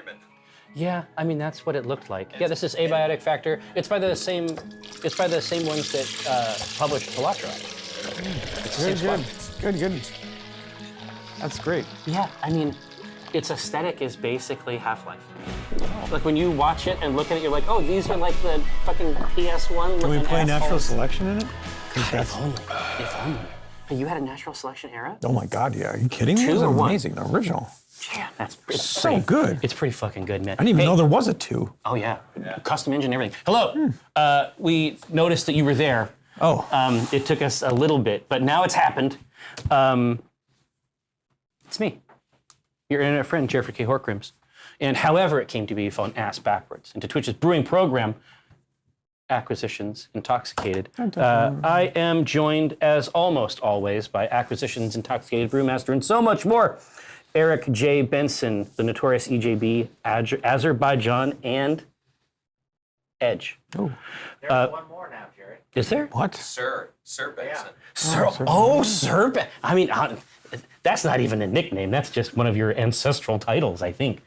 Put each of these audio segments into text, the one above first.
bourbon. Yeah, I mean that's what it looked like. Yeah, this is Abiotic Factor. It's by the same ones that published Palatra. It's the same squad. Good. That's great. Yeah, I mean, its aesthetic is basically Half-Life. Like when you watch it and look at it, you're like, oh, these are like the fucking PS1. Can we play natural assholes. selection in it? If only. Hey, you had a natural selection era? Oh my God, yeah. Are you kidding me? It was Two or one? amazing. The original. Yeah, it's So pretty good. It's pretty fucking good, man. I didn't even know there was a 2. Oh yeah, custom engine, everything. Hello. We noticed that you were there. Oh. It took us a little bit, but now it's happened. It's me, your internet friend, Jeffrey K. Horkrims. And however it came to be, you fell an ass backwards into Twitch's brewing program, Acquisitions Intoxicated. I am joined, as almost always, by Acquisitions Intoxicated Brewmaster and so much more. Eric J. Benson, the notorious EJB, Azerbaijan, and Edge. Oh. There's one more now, Jared. Is there? What? Sir Benson. Sir. I mean, that's not even a nickname. That's just one of your ancestral titles, I think.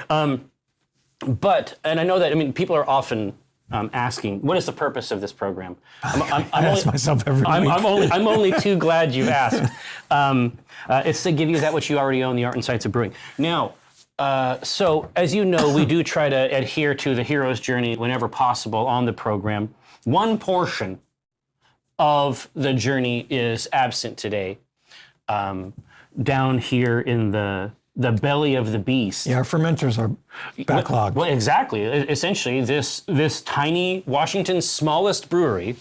But I know that, I mean, people are often asking, what is the purpose of this program? I ask myself every week. I'm only too glad you've asked. It's to give you that which you already own, the art and science of brewing. Now, so as you know, we do try to adhere to the hero's journey whenever possible on the program. One portion of the journey is absent today. Down here in the belly of the beast. Yeah, our fermenters are backlogged. Well, exactly. Essentially, this tiny Washington's smallest brewery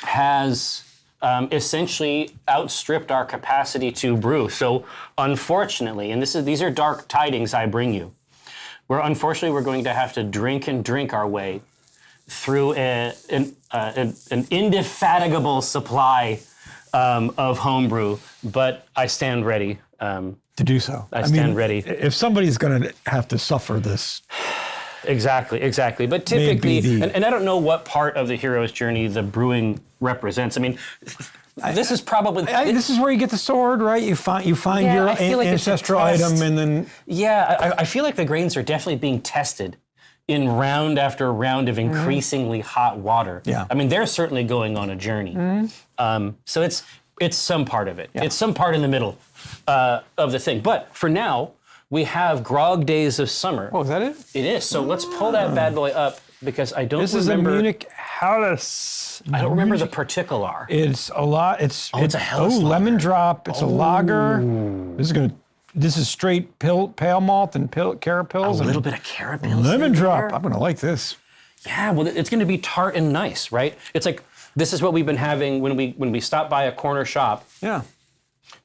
has essentially outstripped our capacity to brew. So, unfortunately, and these are dark tidings I bring you. Unfortunately we're going to have to drink our way through an indefatigable supply of homebrew, but I stand ready. To do so. I stand ready. If somebody's going to have to suffer this. Exactly. But typically, and I don't know what part of the hero's journey the brewing represents. I mean, this is probably... this is where you get the sword, right? You find your ancestral item and then... Yeah, I feel like the grains are definitely being tested in round after round of increasingly hot water. Yeah. I mean, they're certainly going on a journey. So it's some part of it. Yeah. It's some part in the middle of the thing. But for now, we have Grog Days of Summer. Oh, is that it? It is. So let's pull that bad boy up because I don't remember. This is a Munich Helles. I don't remember the particular. It's a lot. It's a Helles lager. lemon drop. It's a lager. This is straight pale malt and carapils. A little bit of carapils. Lemon drop. There. I'm gonna like this. Yeah, well, it's going to be tart and nice, right? It's like this is what we've been having when we stop by a corner shop. Yeah.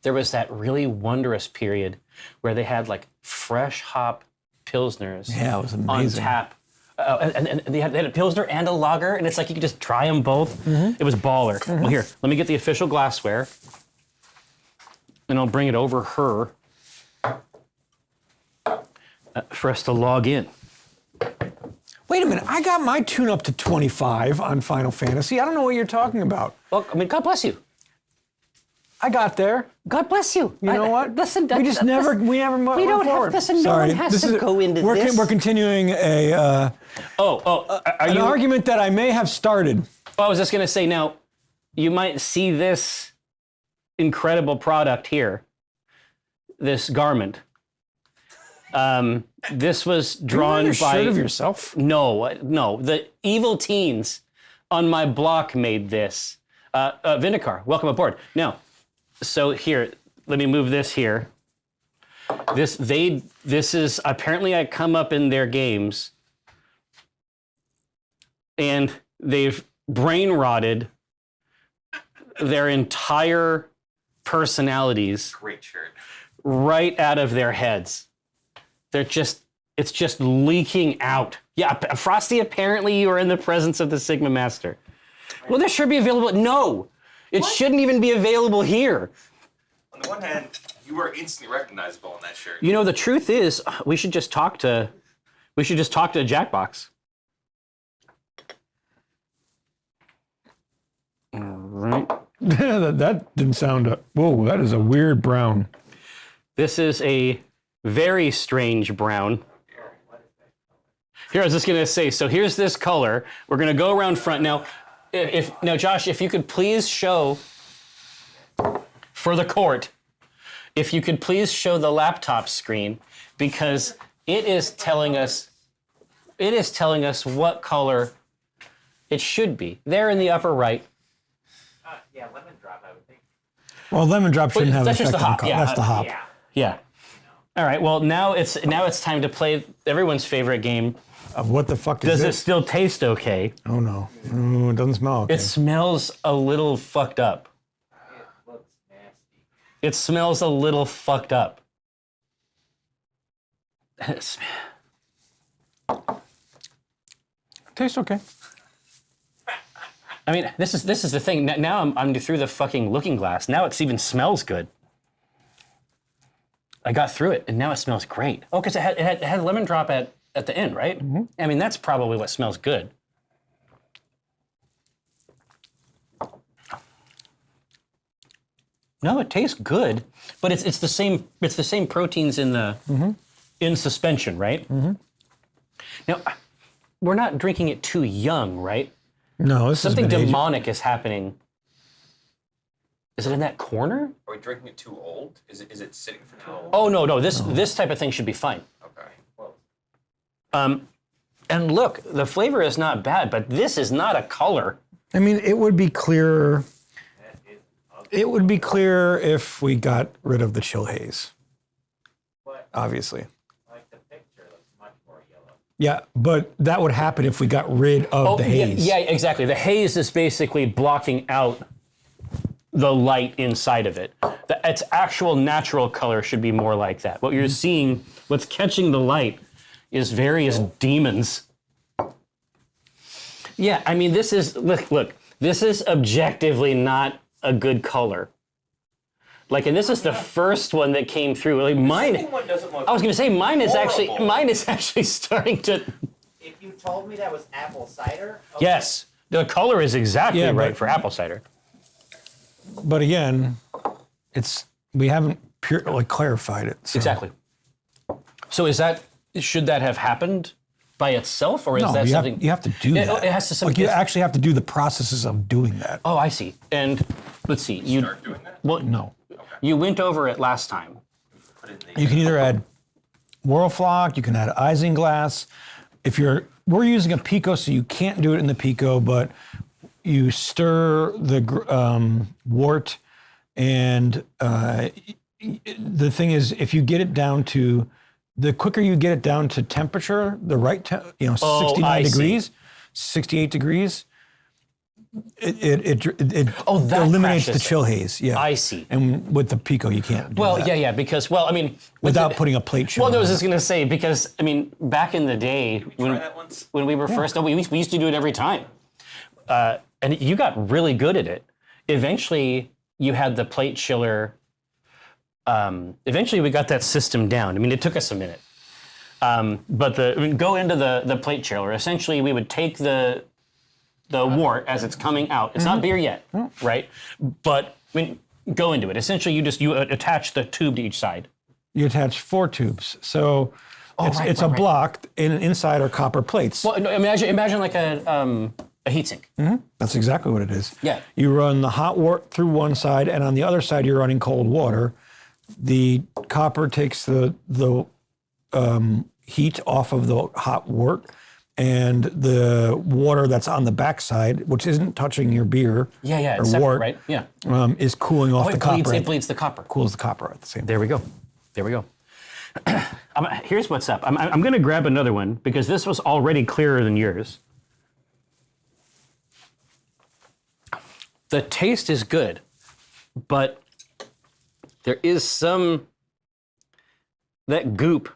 There was that really wondrous period where they had like fresh hop pilsners. Yeah, it was amazing. On tap. And they had a pilsner and a lager, and it's like you could just try them both. It was baller. Well, here, let me get the official glassware, and I'll bring it over her for us to log in. Wait a minute, I got my tune up to 25 on Final Fantasy. I don't know what you're talking about. Well, I mean, God bless you. I got there. God bless you. You know what? Listen, we never went we don't forward. have to. No one has to go into this. We're continuing an argument that I may have started. Well, I was just going to say, now, you might see this incredible product here, this garment. This was drawn by... shirt of yourself? No. The evil teens on my block made this. Vindicar, welcome aboard. Now, so here, let me move this here. This is, apparently I come up in their games, and they've brain rotted their entire personalities. Great shirt. Right out of their heads. It's just leaking out. Yeah, Frosty, apparently you are in the presence of the Sigma Master. Well, this should be available. No, it shouldn't even be available here. On the one hand, you were instantly recognizable in that shirt. You know, the truth is, we should just talk to Jackbox. All right. that didn't sound. Whoa, that is a weird brown. This is a very strange brown. Here, I was just gonna say, so here's this color. We're gonna go around front. Now, Josh, if you could please show, for the court, if you could please show the laptop screen, because it is telling us what color it should be. There in the upper right. Yeah, lemon drop, I would think. Well, lemon drop shouldn't have an that's just effect the on hop, color. yeah. That's the hop. Yeah. All right. Well, now it's time to play everyone's favorite game. What the fuck is Does it this? still taste okay? Oh no. Oh, it doesn't smell okay. It smells a little fucked up. It looks nasty. It smells a little fucked up. Tastes okay. I mean, this is the thing. Now I'm through the fucking looking glass. Now it even smells good. I got through it, and now it smells great. Oh, because it had lemon drop at the end, right? Mm-hmm. I mean, that's probably what smells good. No, it tastes good, but it's the same proteins in the in suspension, right? Mm-hmm. Now, we're not drinking it too young, right? No, this Something has been demonic is happening. Is it in that corner? Are we drinking it too old? Is it sitting for too long? Oh no, this type of thing should be fine. Okay. And look, the flavor is not bad, but this is not a color. I mean, it would be clearer. It would be clearer if we got rid of the chill haze. Obviously. Like the picture looks much more yellow. Yeah, but that would happen if we got rid of the haze. Yeah, exactly. The haze is basically blocking out the light inside of it. Its actual natural color should be more like that. What you're seeing, what's catching the light, is various demons. Yeah, I mean, this is, look, this is objectively not a good color. Like, and this is the first one that came through. Like mine, One doesn't look I was gonna say mine is horrible. actually starting to. If you told me that was apple cider, okay. Yes, the color is exactly Yeah, right but- for apple cider. But again, we haven't clarified it. So. Exactly. So should that have happened by itself, or is No, that you something? have to do that. It has to. Like you actually have to do the processes of doing that. Oh, I see. And let's see. You Start doing that? well, No. you went over it last time. Put it in the You can either add Whirlflock, you can add isinglass. We're using a pico, so you can't do it in the pico, but you stir the wort, and the thing is, if you get it down to, the quicker you get it down to temperature, the right, 69 degrees, 68 degrees, it that eliminates the crashes chill haze. Yeah, I see. And with the pico, you can't do Well, that. yeah, because I mean, Without putting a plate chill. Well, no, I was on just gonna say because I mean, back in the day Try that once. when we were first, we used to do it every time, and you got really good at it. Eventually, you had the plate chiller. Eventually, we got that system down. I mean, it took us a minute, but go into the plate chiller. Essentially, we would take the wort as it's coming out. It's not beer yet, right? But I mean, go into it. Essentially, you attach the tube to each side. You attach 4 tubes. So it's a block, and inside are copper plates. Well, no, imagine like a heatsink. That's exactly what it is. Yeah. You run the hot wort through one side, and on the other side, you're running cold water. The copper takes the heat off of the hot wort, and the water that's on the backside, which isn't touching your beer or It's separate, wort, right? Yeah. is cooling off the copper. It bleeds the copper. Cools the copper at the same time. There we go. There we go. Here's what's up. I'm going to grab another one because this was already clearer than yours. The taste is good, but there is that goop.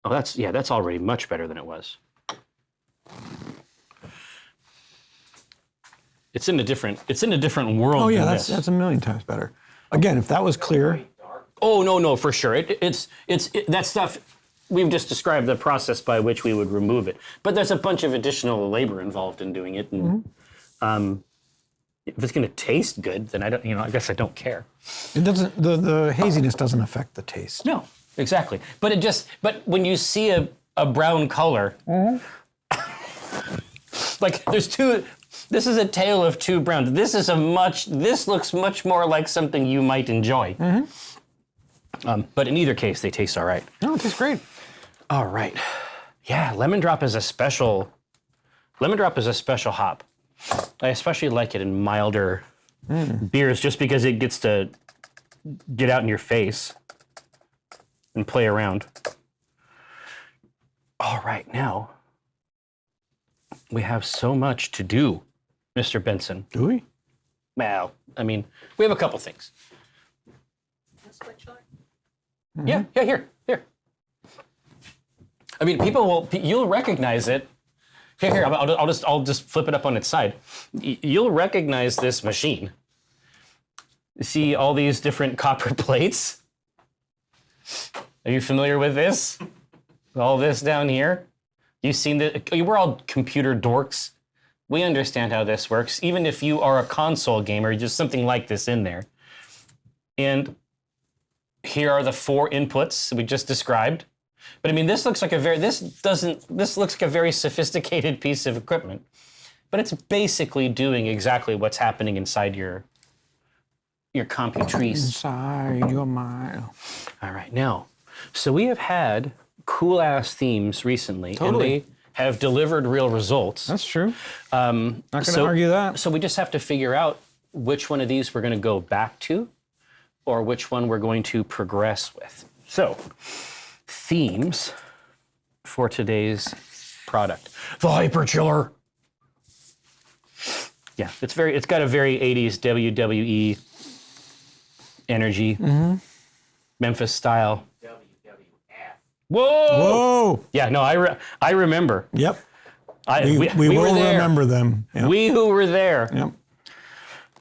Oh, that's already much better than it was. It's in a different world. Oh yeah, than that's this. a million times better. Again, if that was clear, Oh no, for sure. It's that stuff. We've just described the process by which we would remove it, but there's a bunch of additional labor involved in doing it. And if it's going to taste good, then I don't. I guess I don't care. it doesn't. The haziness doesn't affect the taste. No, exactly. But when you see a brown color, like there's two. This is a tale of two browns. This looks much more like something you might enjoy. But in either case, they taste all right. No, it tastes great. All right. Yeah, lemon drop is a special hop. I especially like it in milder beers just because it gets to get out in your face and play around. All right, now we have so much to do, Mr. Benson. Do we? Well, I mean, we have a couple things. Yeah, here. I mean, you'll recognize it. Here, I'll just flip it up on its side. You'll recognize this machine. You see all these different copper plates? Are you familiar with this? All this down here? You've seen that? We're all computer dorks. We understand how this works. Even if you are a console gamer, just something like this in there. And here are the 4 inputs we just described. But I mean, this looks like a very sophisticated piece of equipment. But it's basically doing exactly what's happening inside your computrice. Inside your mind. All right, now, so we have had cool ass themes recently, Totally. and they have delivered real results. That's true. Not going to argue that. So we just have to figure out which one of these we're going to go back to, or which one we're going to progress with. So, themes for today's product. The Hyper Chiller. Yeah, it's got a very 80s WWE energy, Memphis style. WWF. Whoa! Whoa. Yeah, no, I remember. Yep. We We were will there. remember them. Yep. We who were there. Yep. Just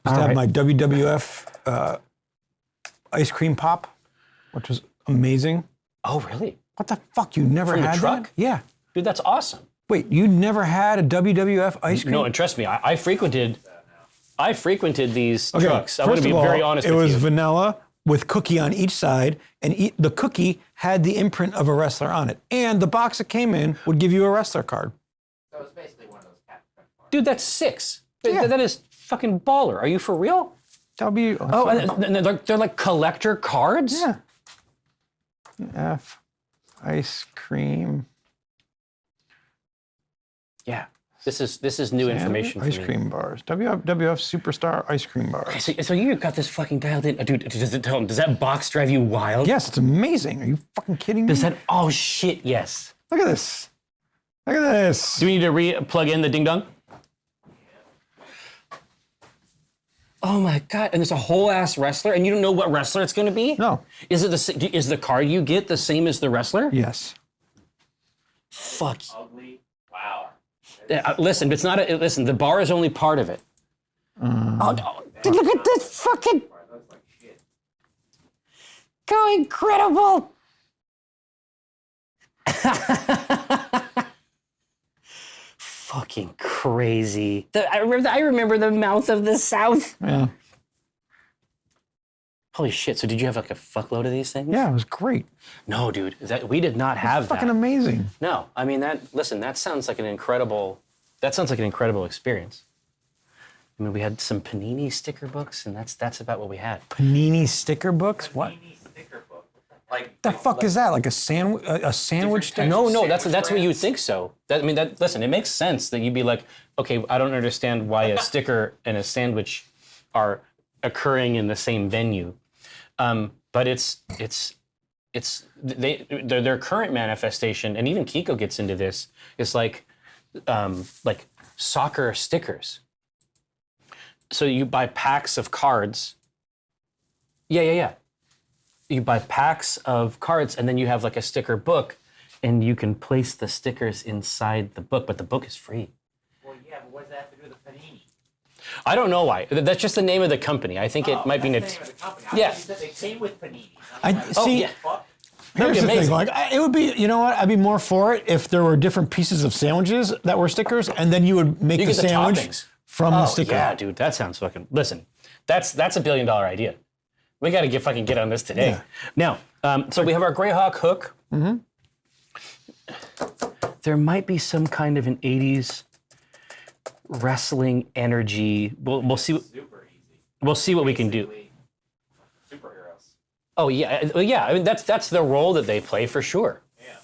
All had right. my WWF ice cream pop, which was amazing. Oh, really? What the fuck? You never From the had truck? that? Yeah. Dude, that's awesome. Wait, you never had a WWF ice cream? No, and trust me, I frequented these trucks. I'm going first to be of all, very honest it with was you. vanilla with cookie on each side, and the cookie had the imprint of a wrestler on it. And the box it came in would give you a wrestler card. So it's basically one of those Captain Crunch Dude, that's 6. Yeah. That is fucking baller. Are you for real? W. Oh, and they're like collector cards? yeah. F ice cream. Yeah. This is new information for Ice me. cream bars. WWF Superstar ice cream bars. So you got this fucking dialed in. Dude, does that box drive you wild? Yes, it's amazing. Are you fucking kidding me? Oh shit, yes. Look at this. Look at this. Do we need to plug in the ding dong? Oh my god! And there's a whole ass wrestler, and you don't know what wrestler it's going to be? No. Is the card you get the same as the wrestler? Yes. Fuck. ugly. Wow. Listen, it's not. Listen, the bar is only part of it. Oh no! Look at this fucking. It looks like shit. Go incredible! Fucking crazy. I remember the mouth of the South. Yeah. Holy shit! So did you have like a fuckload of these things? Yeah, it was great. No, dude. We did not have Fucking that. amazing. No, I mean that sounds like an incredible. That sounds like an incredible experience. I mean, we had some Panini sticker books, and that's about what we had. Panini sticker books? What Panini sticker book. Like the fuck is that? Like a sandwich sticker? No, that's what you would brands. think so. Listen, it makes sense that you'd be like, okay, I don't understand why a sticker and a sandwich are occurring in the same venue, but their current manifestation, and even Kiko gets into this, is like soccer stickers. So you buy packs of cards. Yeah. You buy packs of cards, and then you have like a sticker book, and you can place the stickers inside the book, but the book is free. Well, yeah, but what does that have to do with the Panini? I don't know why. That's just the name of the company. I think it might be. That's the name of the company. I Yeah. thought you said they came with Panini. See, yeah. Fuck. here's the amazing. thing. Like, it would be, you know what? I'd be more for it if there were different pieces of sandwiches that were stickers, and then you would make You the get the sandwich toppings. from the sticker. Yeah, dude, that sounds fucking. Listen, that's $1 billion idea. We got to get on this today. Yeah. So we have our Greyhawk hook. Mm-hmm. There might be some kind of an 80s wrestling energy. We'll see. Super easy. We'll see what we can do. Basically, superheroes. Oh yeah, yeah. I mean that's the role that they play for sure. Yeah.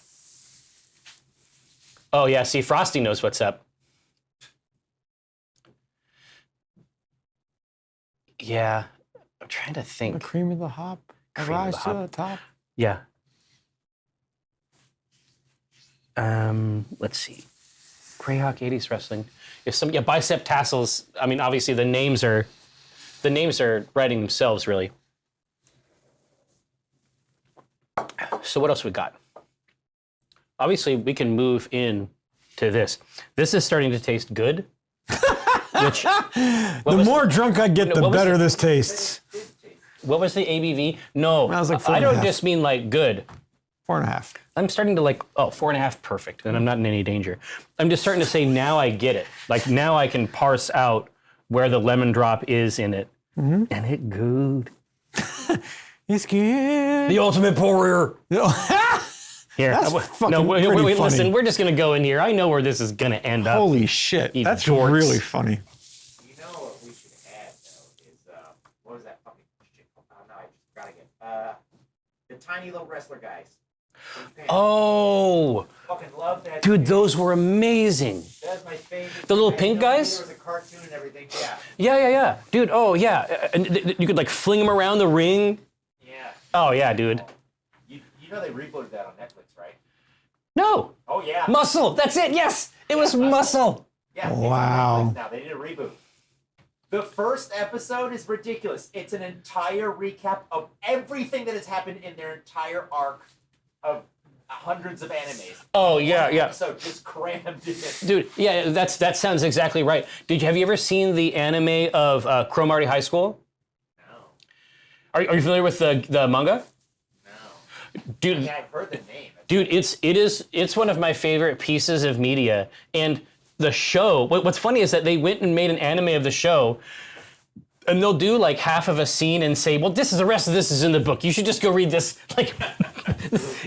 Oh yeah. See, Frosty knows what's up. Yeah, I'm trying to The think. cream of the hop. Cream of Rise the to hop. the top. Yeah. Let's see. Greyhawk 80s wrestling. If some bicep tassels. I mean, obviously the names are writing themselves, really. So what else we got? Obviously, we can move in to this. This is starting to taste good. Which The more drunk I get, the what was better it? this tastes. what was the ABV? No, That was like I don't 4.5. just mean like good. 4.5. I'm starting to like, 4.5, perfect, and I'm not in any danger. I'm just starting to say, now I get it. Like, now I can parse out where the lemon drop is in it. And it good. It's good. The ultimate pourrier. Here. That's fucking wait, pretty funny. listen, we're just going to go in here. I know where this is going to end up. Holy shit. You That's dorks. really funny. You know what we should add though is what was that fucking shit? Oh no, I just gotta get the tiny little wrestler guys. From Japan. Oh, Fucking love that. dude, those were amazing. That's my favorite. The little I had pink no idea guys? There was a cartoon and everything. Yeah. Yeah. Dude, oh, yeah. And you could like fling them around the ring. Yeah. Oh, yeah, dude. You know they rebooted that on Netflix, right? No. Oh yeah. Muscle. That's it. Yes. It was muscle. Yeah. it's on Wow. Netflix now they did a reboot. The first episode is ridiculous. It's an entire recap of everything that has happened in their entire arc of hundreds of animes. Oh, yeah. So just crammed in. Dude, yeah, that sounds exactly right. Have you ever seen the anime of Cromartie High School? No. Are you familiar with the manga? No. Dude, Yeah, I've heard the name. Dude, it's one of my favorite pieces of media. And the show, what's funny is that they went and made an anime of the show, and they'll do like half of a scene and say, well, the rest of this is in the book. You should just go read this. Like,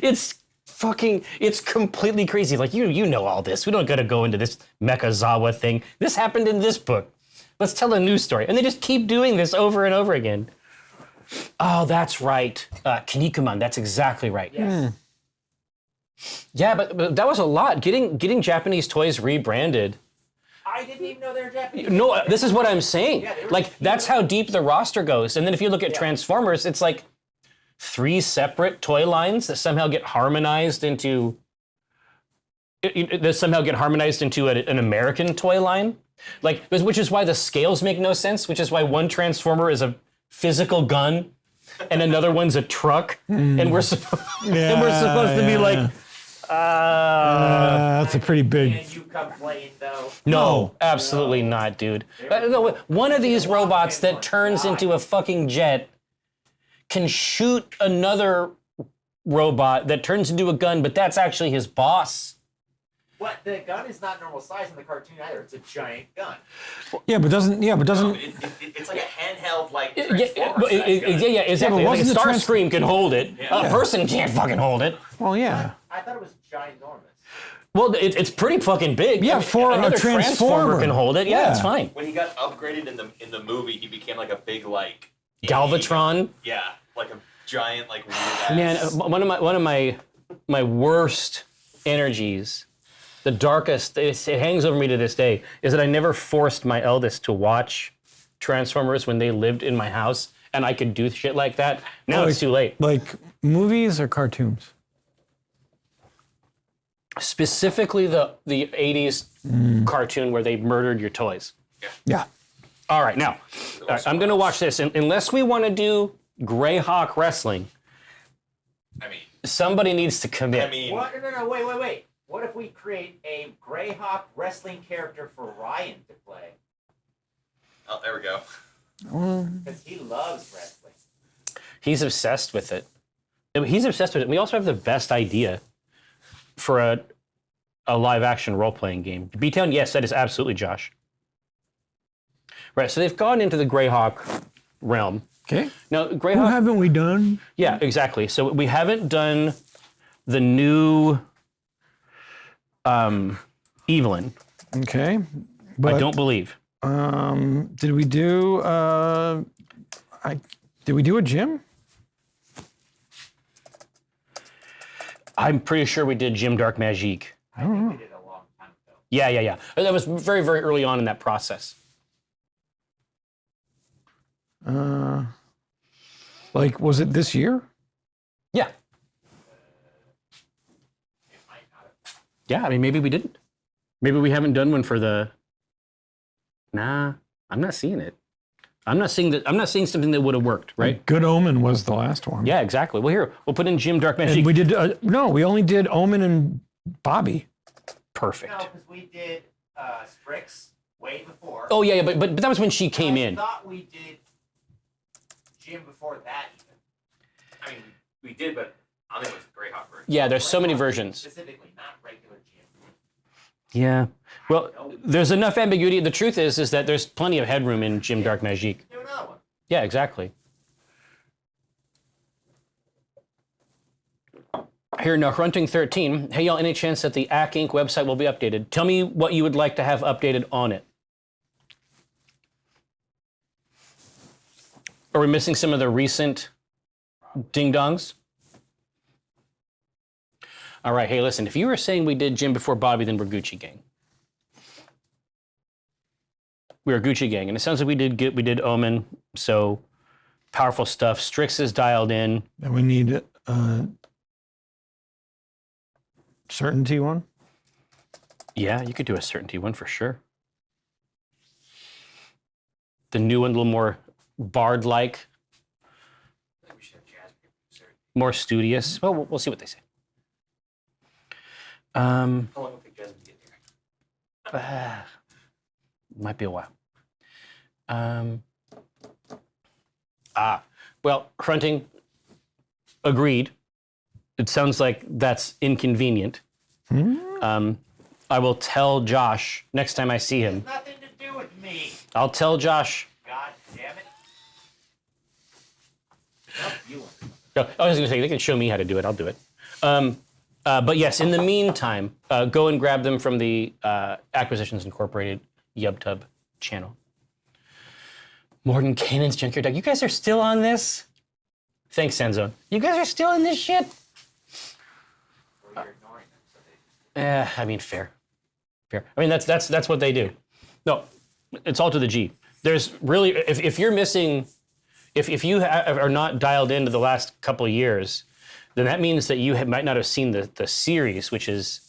it's completely crazy. Like, you know all this. We don't gotta go into this Mechazawa thing. This happened in this book. Let's tell a news story. And they just keep doing this over and over again. Oh, that's right. Kinnikuman, that's exactly right. Yes. Yeah, but that was a lot. Getting Japanese toys rebranded. I didn't even know they were Japanese. No, this is what I'm saying. Yeah, they were Like, just that's how deep the roster goes. And then if you look at Transformers, it's like 3 separate toy lines that somehow get harmonized into an American toy line. Like, which is why the scales make no sense, which is why one Transformer is a physical gun and another one's a truck. And we're supposed to be like, that's a pretty big. And you complain though. no, absolutely not, dude. No, one of these robots that turns into a fucking jet can shoot another robot that turns into a gun, but that's actually his boss. What? The gun is not normal size in the cartoon either. It's a giant gun. Yeah, but doesn't. It's like a handheld like Transformer. Yeah, exactly. but Like wasn't the Starscream can hold it. A person can't fucking hold it. Well, yeah. I thought it was ginormous. Well, it's pretty fucking big. Yeah, for a another Transformer. can hold it. Yeah, Yeah. it's fine. When he got upgraded in the movie, he became like a big like Galvatron. Yeah, like a giant like weird ass. Man, one of my worst energies, the darkest, it hangs over me to this day, is that I never forced my eldest to watch Transformers when they lived in my house, and I could do shit like that. Now it's too late. Like movies or cartoons? Specifically the 80s cartoon where they murdered your toys. Yeah. All right, now, I'm going to watch this. Unless we want to do Greyhawk wrestling, I mean, somebody needs to commit. I mean, What? No, wait. What if we create a Greyhawk wrestling character for Ryan to play? oh, there we go. Because he loves wrestling. He's obsessed with it. He's obsessed with it. We also have the best idea for a live-action role-playing game. B-Town, yes, that is absolutely Josh. Right, so they've gone into the Greyhawk realm. Okay. Now, Who Greyhawk. haven't we done? Yeah, exactly. So we haven't done the new Evelyn. Okay. But I don't believe. did we do did we do a gym? I'm pretty sure we did Jim Dark Magique. I think we did a long time ago. Yeah. That was very, very early on in that process. Like, was it this year? Yeah. It might not have. Yeah, I mean, maybe we didn't. Maybe we haven't done one for the. Nah, I'm not seeing it. I'm not seeing that. I'm not seeing something that would have worked, right? Good Omen was the last one. Yeah, exactly. Well, here we'll put in Jim Dark Magic. And we did no, we only did Omen and Bobby. Perfect. No, because we did Strix way before. Oh yeah, but that was when she came in. I thought we did Jim before that even. I mean, we did, but I don't think it was a Greyhawk version. Yeah, there's so many Greyhawk versions. Specifically, not regular Jim. Yeah. Well, there's enough ambiguity. The truth is that there's plenty of headroom in Jim Dark Magique. Do another one. Yeah, exactly. Here, now, Grunting 13. Hey, y'all, any chance that the AC Inc. website will be updated? Tell me what you would like to have updated on it. Are we missing some of the recent ding-dongs? All right, hey, listen, if you were saying we did Jim before Bobby, then we're Gucci Gang. We are Gucci Gang, and it sounds like we did Omen, so powerful stuff. Strix is dialed in. And we need certainty one. Yeah, you could do a certainty one for sure. The new one, a little more bard-like, I think we should have jazz music. more studious. Well, we'll see what they say. How long will it take jazz to get here? Might be a while. Well, Grunting, agreed. It sounds like that's inconvenient. I will tell Josh next time I see him. Nothing to do with me. I'll tell Josh. God damn it. Nope, you want it. No, I was going to say, they can show me how to do it. I'll do it. But yes, in the meantime, go and grab them from the Acquisitions Incorporated YubTub channel. Morden Canaan's Junkyard Dog. You guys are still on this? Thanks, Senzone. You guys are still in this shit? Or you're ignoring them, so they just I mean, fair. I mean, that's what they do. No, it's all to the G. There's really, if you're missing, if you are not dialed into the last couple of years, then that means that you might not have seen the series, which is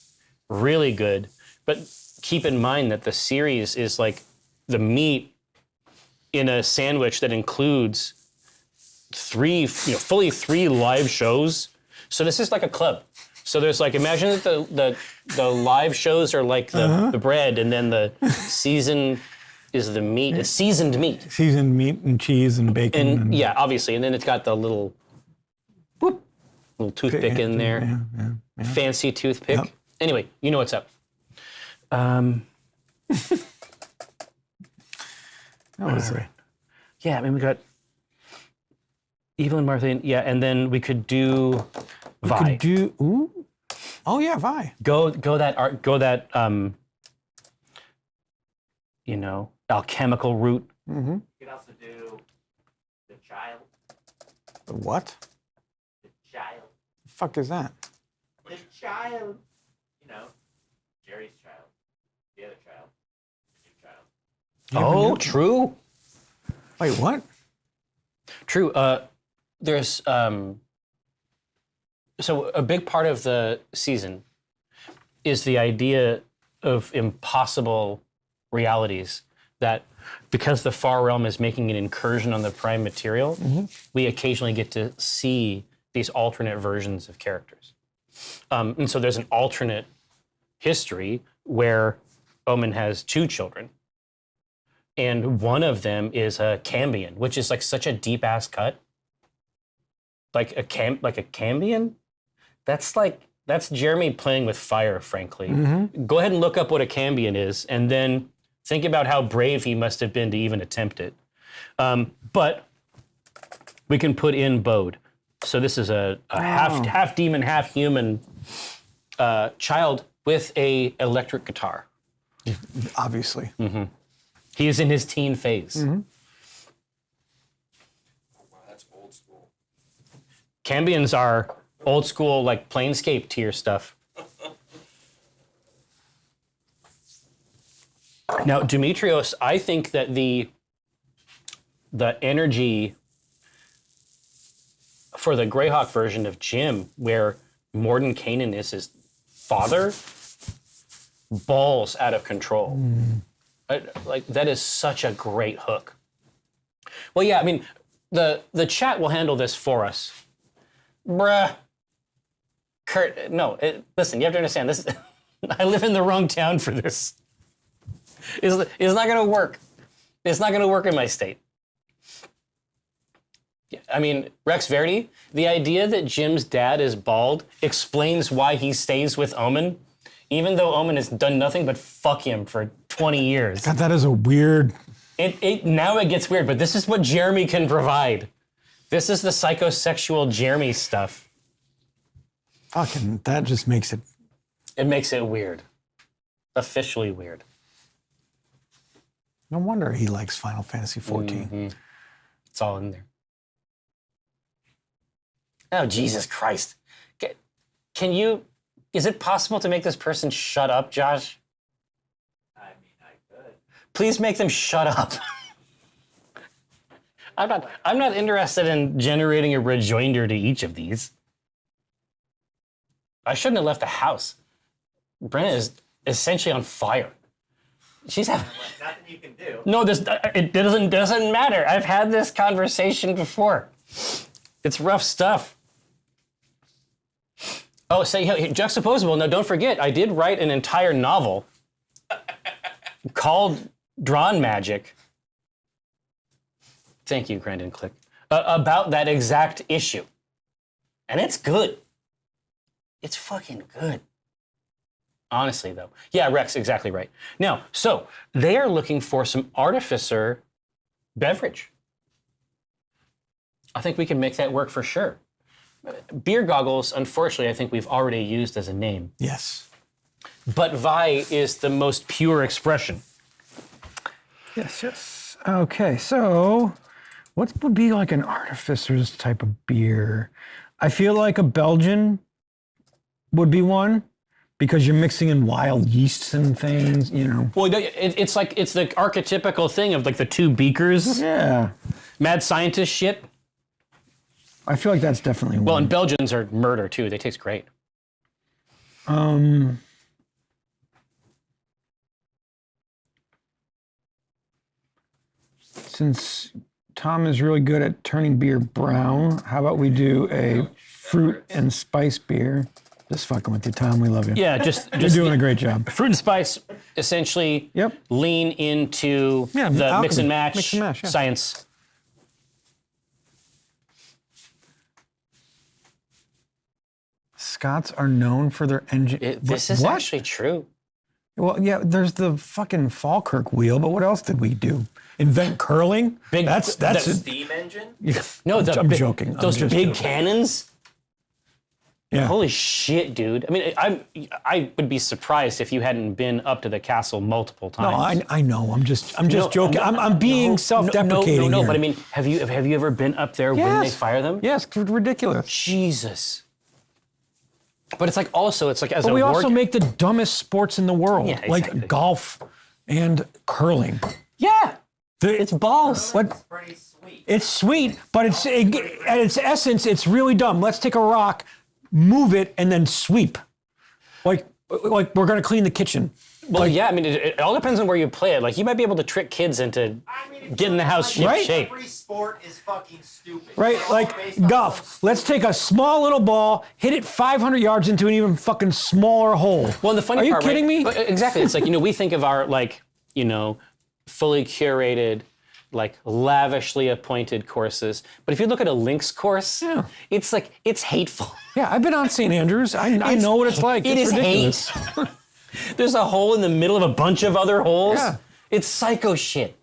really good. But keep in mind that the series is like the meat in a sandwich that includes fully three live shows. So this is like a club. So there's like, imagine that the live shows are like the bread, and then the season is the meat. It's seasoned meat. Seasoned meat and cheese and bacon. And yeah, obviously. And then it's got the little toothpick in there. Yeah. Fancy toothpick. Yep. Anyway, you know what's up. That was All right. Yeah, I mean, we got Evelyn, Martha, and then we could do Vi. Oh yeah, Vi. Go that alchemical route. Mm-hmm. You could also do the child. The what? The child. The fuck is that? The child. You know, Jerry's child. The other child. The new child. Oh, true. Wait, what? True. There's so a big part of the season is the idea of impossible realities that because the Far Realm is making an incursion on the prime material, we occasionally get to see these alternate versions of characters. And so there's an alternate history where Omin has two children. And one of them is a Cambion, which is like such a deep ass cut. Like a Cambion? That's Jeremy playing with fire, frankly. Go ahead and look up what a Cambion is, and then think about how brave he must have been to even attempt it. But we can put in Bode. So this is a half demon, half human child with a electric guitar. Obviously. He is in his teen phase. Wow, that's old school. Cambions are old school, like Planescape tier stuff. Now, Demetrios, I think that the energy for the Greyhawk version of Jim, where Mordenkainen is his father, balls out of control. Like, that is such a great hook. Well, yeah, I mean, the chat will handle this for us. Bruh. Kurt, no, listen, you have to understand, this. I live in the wrong town for this. It's not going to work. It's not going to work in my state. I mean, Rex Verdi, the idea that Jim's dad is bald explains why he stays with Omin, even though Omin has done nothing but fuck him for 20 years. God, that is a weird... Now it gets weird, but this is what Jeremy can provide. This is the psychosexual Jeremy stuff. Fucking, that just makes it... It makes it weird. Officially weird. No wonder he likes Final Fantasy XIV. It's all in there. Oh, Jesus Christ. Can you... Is it possible to make this person shut up, Josh? I mean, I could. Please make them shut up. I'm not interested in generating a rejoinder to each of these. I shouldn't have left the house. Brenna is essentially on fire. She's having... Nothing you can do. No, it doesn't matter. I've had this conversation before. It's rough stuff. Oh, say juxtaposable. No, don't forget, I did write an entire novel called Drawn Magic. Thank you, Grandin Click. About that exact issue. And it's good. It's fucking good. Honestly, though. Yeah, Rex, exactly right. Now, so they are looking for some artificer beverage. I think we can make that work for sure. Beer goggles, unfortunately, I think we've already used as a name. Yes. But Vi is the most pure expression. Yes. Okay, so what would be like an artificer's type of beer? I feel like a Belgian would be one, because you're mixing in wild yeasts and things, you know. Well, it's the archetypical thing of like the two beakers. Yeah. Mad scientist shit. I feel like that's definitely Well, one. and Belgians are murder too. They taste great. Since Tom is really good at turning beer brown, how about we do a fruit and spice beer? Just fucking with you, Tom. We love you. Yeah, just You're doing a great job. fruit and spice. Essentially, Yep. lean into Yeah, the alchemy. mix and match, Mix and mash, yeah. science. Scots are known for their engine. This is actually true. Well, yeah, there's the fucking Falkirk wheel, but what else did we do? Invent curling? That's Steam engine? No, I'm joking. I'm Those just big joking. cannons. Yeah. Holy shit, dude! I mean, I would be surprised if you hadn't been up to the castle multiple No, times. I know. I'm just joking. I'm being self-deprecating. No, here. but I mean, have you ever been up there when they Yes. fire them? Yes, it's ridiculous. Jesus. But it's like also, it's like as But a we war. also make the dumbest sports in the world, Yeah, exactly. like golf and curling. Yeah, it's balls. What? It's pretty sweet. It's sweet, but at its essence, it's really dumb. Let's take a rock, move it, and then sweep. Like we're gonna clean the kitchen. Well, yeah, I mean, it all depends on where you play it. Like, you might be able to trick kids into getting the house ship Right? shape. Every sport is fucking stupid. Right, It's all like based on golf. some Let's take a small little ball, hit it 500 yards into an even fucking smaller hole. Well, and the funny Are you part, kidding right? me? But, exactly. It's like, we think of our, fully curated, lavishly appointed courses. But if you look at a links course, it's hateful. Yeah, I've been on St. Andrews. I know what it's like. It It's is ridiculous. hate. There's a hole in the middle of a bunch of other holes. Yeah. It's psycho shit.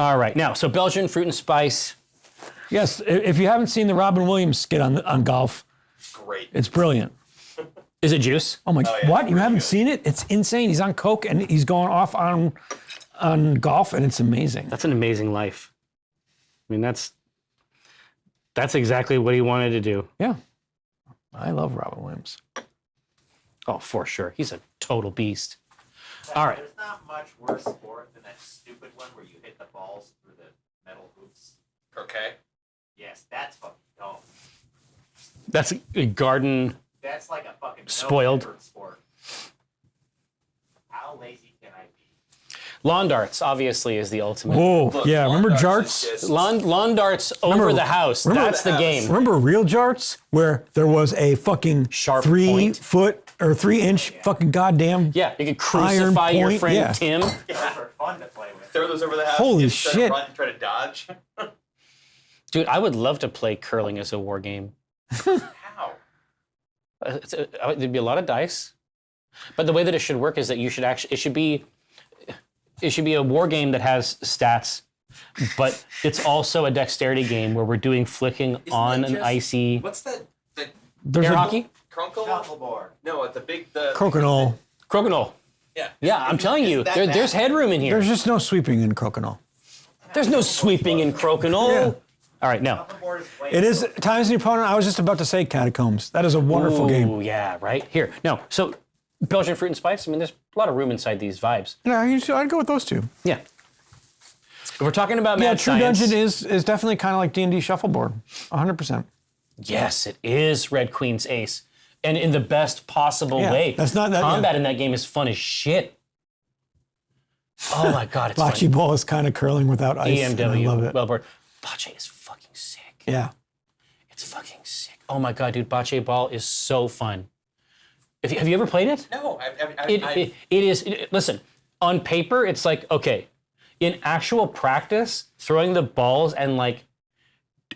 All right, now, so Belgian fruit and spice. Yes, if you haven't seen the Robin Williams skit on golf, Great. it's brilliant. Is it juice? Oh my! yeah, What? You really haven't good. seen it? It's insane. He's on coke and he's going off on golf, and it's amazing. That's an amazing life. I mean, that's exactly what he wanted to do. Yeah, I love Robin Williams. Oh, for sure. He's a total beast. All right. There's not much worse sport than that stupid one where you hit the balls through the metal hoops. Okay. Yes, that's fucking dumb. That's a garden. That's like a fucking Spoiled. no-effort sport. How lazy can I be? Lawn darts, obviously, is the ultimate. Oh, Look, yeah. lawn Remember darts is jarts? just- Lawn darts over Remember- the house. remember That's the the house. game. Remember real jarts where there was a fucking Sharp 3 point. foot or 3 inch fucking goddamn. Yeah, you could Iron crucify your point, friend yeah. Tim. Those are fun to play with. Throw those over the house. Holy and just try shit. to run and try to dodge. Dude, I would love to play curling as a war game. How? There'd be a lot of dice, but the way that it should work is that you should actually it should be a war game that has stats, but it's also a dexterity game where we're doing flicking on it an just- icy What's that? The There's air a hockey. Crunkle? Shuffleboard. No, the big the. crokinole. Crokinole. Yeah. Yeah, I'm telling you, that there's bad? headroom in here. There's just no sweeping in crokinole. There's no sweeping in Crokinole. Yeah. All right, now. Shuffleboard is way It is cooler. times the opponent. I was just about to say catacombs. That is a wonderful game. Ooh, yeah, right here. No, so Belgian fruit and spice. I mean, there's a lot of room inside these vibes. Yeah, I'd go with those two. Yeah. If we're talking about Yeah, mad True science, Dungeon is definitely kind of like D&D shuffleboard, 100%. yes, it is Red Queen's Ace, and in the best possible Yeah, way. that's not that- combat yeah. in that game is fun as shit. Oh my god, it's Bocce fun. ball is kind of curling without ice. and I love EMW, it. Wellboard. Bocce is fucking sick. Yeah. It's fucking sick. Oh my god, dude, Bocce ball is so fun. Have you ever played it? No, It is. Listen, on paper, it's like, okay. In actual practice, throwing the balls and like,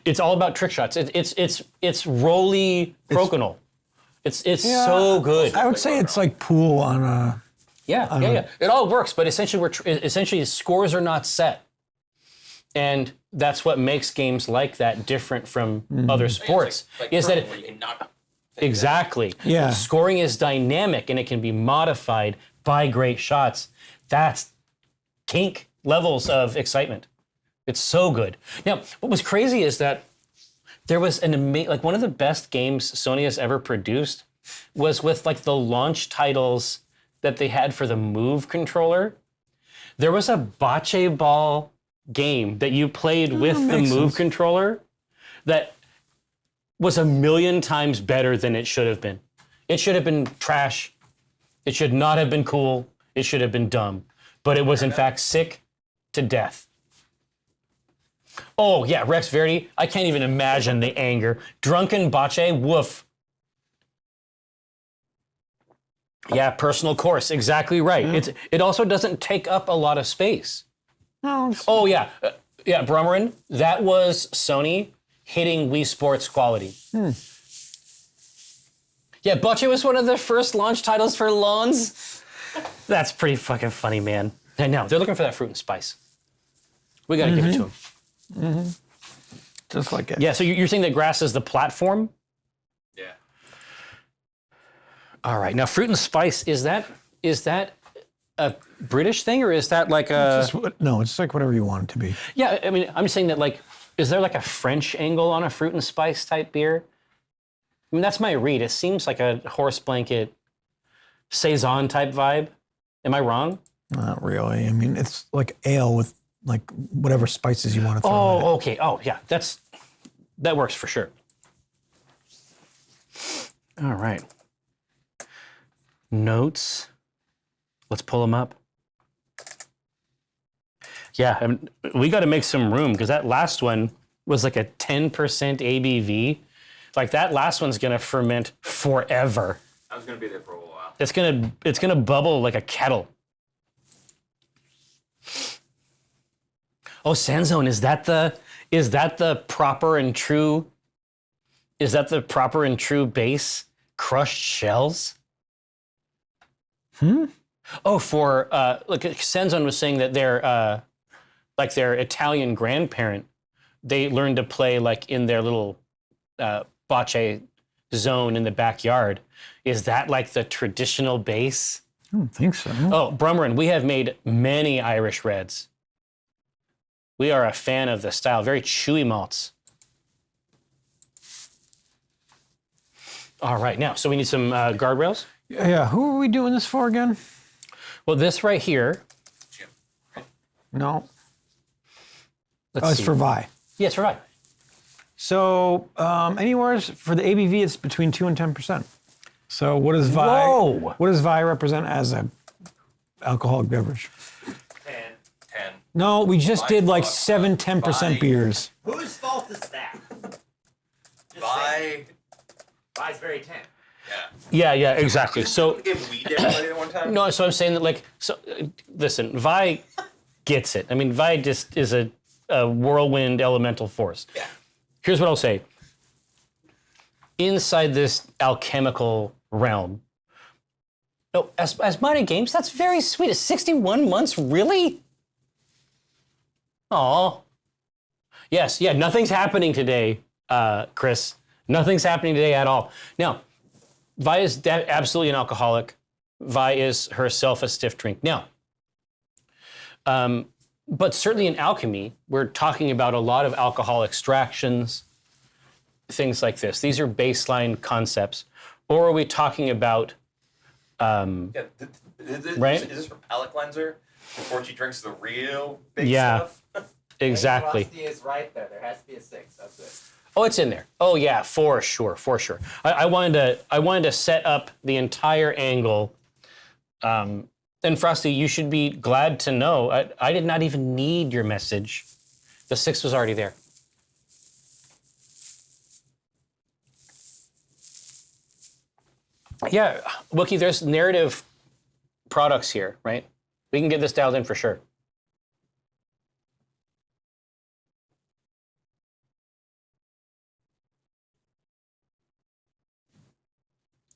it's all about trick shots. It's roly crokinole. It's so good. I would say it's like pool on a. Yeah. It all works, but essentially, essentially scores are not set, and that's what makes games like that different from other sports. Is that where you can knock exactly? Yeah. Scoring is dynamic and it can be modified by great shots. That's kink levels of excitement. It's so good. Now, what was crazy is that there was like one of the best games Sony has ever produced was with like the launch titles that they had for the Move controller. There was a bocce ball game that you played with the makes Move sense. controller that was 1,000,000 times better than it should have been. It should have been trash. It should not have been cool. It should have been dumb. But it was in fact sick to death. Oh yeah, Rex Verdi. I can't even imagine the anger. Drunken bocce, woof. Yeah, personal course, exactly right. It also doesn't take up a lot of space. No, Oh yeah, Brummerin, that was Sony hitting Wii Sports quality. Yeah, Bocce was one of the first launch titles for lawns. That's pretty fucking funny, man. I know, they're looking for that fruit and spice. We gotta give it to them. just like it. Yeah, so you're saying that grass is the platform? Yeah. All right, now fruit and spice, is that a British thing or is that like a... No, it's like whatever you want it to be. Yeah, I mean, I'm saying that like, is there like a French angle on a fruit and spice type beer? I mean, that's my read. It seems like a horse blanket saison type vibe. Am I wrong? Not really. I mean, it's like ale with like whatever spices you want to throw in it. Oh, okay. Oh, yeah. That works for sure. All right. Notes. Let's pull them up. Yeah, I mean, we got to make some room because that last one was like a 10% ABV. Like that last one's gonna ferment forever. I was gonna be there for a while. It's gonna bubble like a kettle. Oh, Sanzone, is that the proper and true? Is that the proper and true base crushed shells? Oh, for look, Sanzone was saying that like their Italian grandparent, they learned to play like in their little bocce zone in the backyard. Is that like the traditional base? I don't think so. Oh, Brummerin, we have made many Irish reds. We are a fan of the style, very chewy malts. All right, now, so we need some guardrails. Yeah, who are we doing this for again? Well, this right here, Jim. No. let's Oh, see. it's for Vi. Yes, for Vi. So anywhere for the ABV, it's between 2 and 10%. So what does Vi? Whoa. What does Vi represent as a alcoholic beverage? 10. 10. No, we just Vi did like fuck. 7, 10% Vi. beers. Whose fault is that? Just By saying. Vi's very 10. Yeah, exactly. So, if we did play it one time. no, so I'm saying that, like, so listen, Vi gets it. I mean, Vi just is a whirlwind elemental force. Yeah. Here's what I'll say. Inside this alchemical realm, no, as minor games, that's very sweet. It's 61 months, really? Aw. Yes, yeah, nothing's happening today, Chris. Nothing's happening today at all. Now, Vi is absolutely an alcoholic. Vi is herself a stiff drink. Now, but certainly in alchemy, we're talking about a lot of alcohol extractions, things like this. These are baseline concepts. Or are we talking about, Yeah. Right? Is this for palate cleanser before she drinks the real big Yeah. stuff? exactly. Rusty is right there. There has to be a 6. That's it. Oh, it's in there. Oh yeah, for sure. I wanted to set up the entire angle. And Frosty, you should be glad to know I did not even need your message. The 6 was already there. Yeah, Wookie, there's narrative products here, right? We can get this dialed in for sure.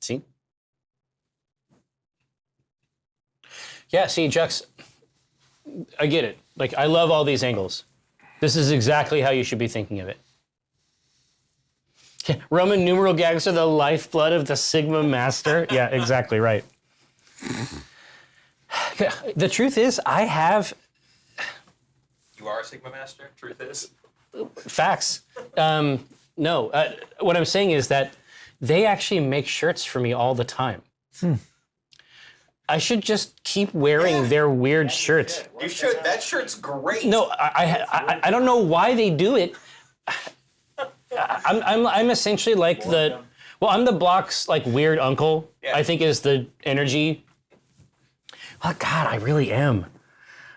See? Yeah, see, Jux, I get it. Like, I love all these angles. This is exactly how you should be thinking of it. Yeah, Roman numeral gags are the lifeblood of the Sigma Master. Yeah, exactly right. The truth is, I have You are a Sigma Master, truth is. facts. No, what I'm saying is that they actually make shirts for me all the time. I should just keep wearing their weird shirts. You should. That shirt's great. No, I don't know why they do it. I'm essentially like I'm the Block's like weird uncle. Yeah. I think is the energy. Oh God, I really am.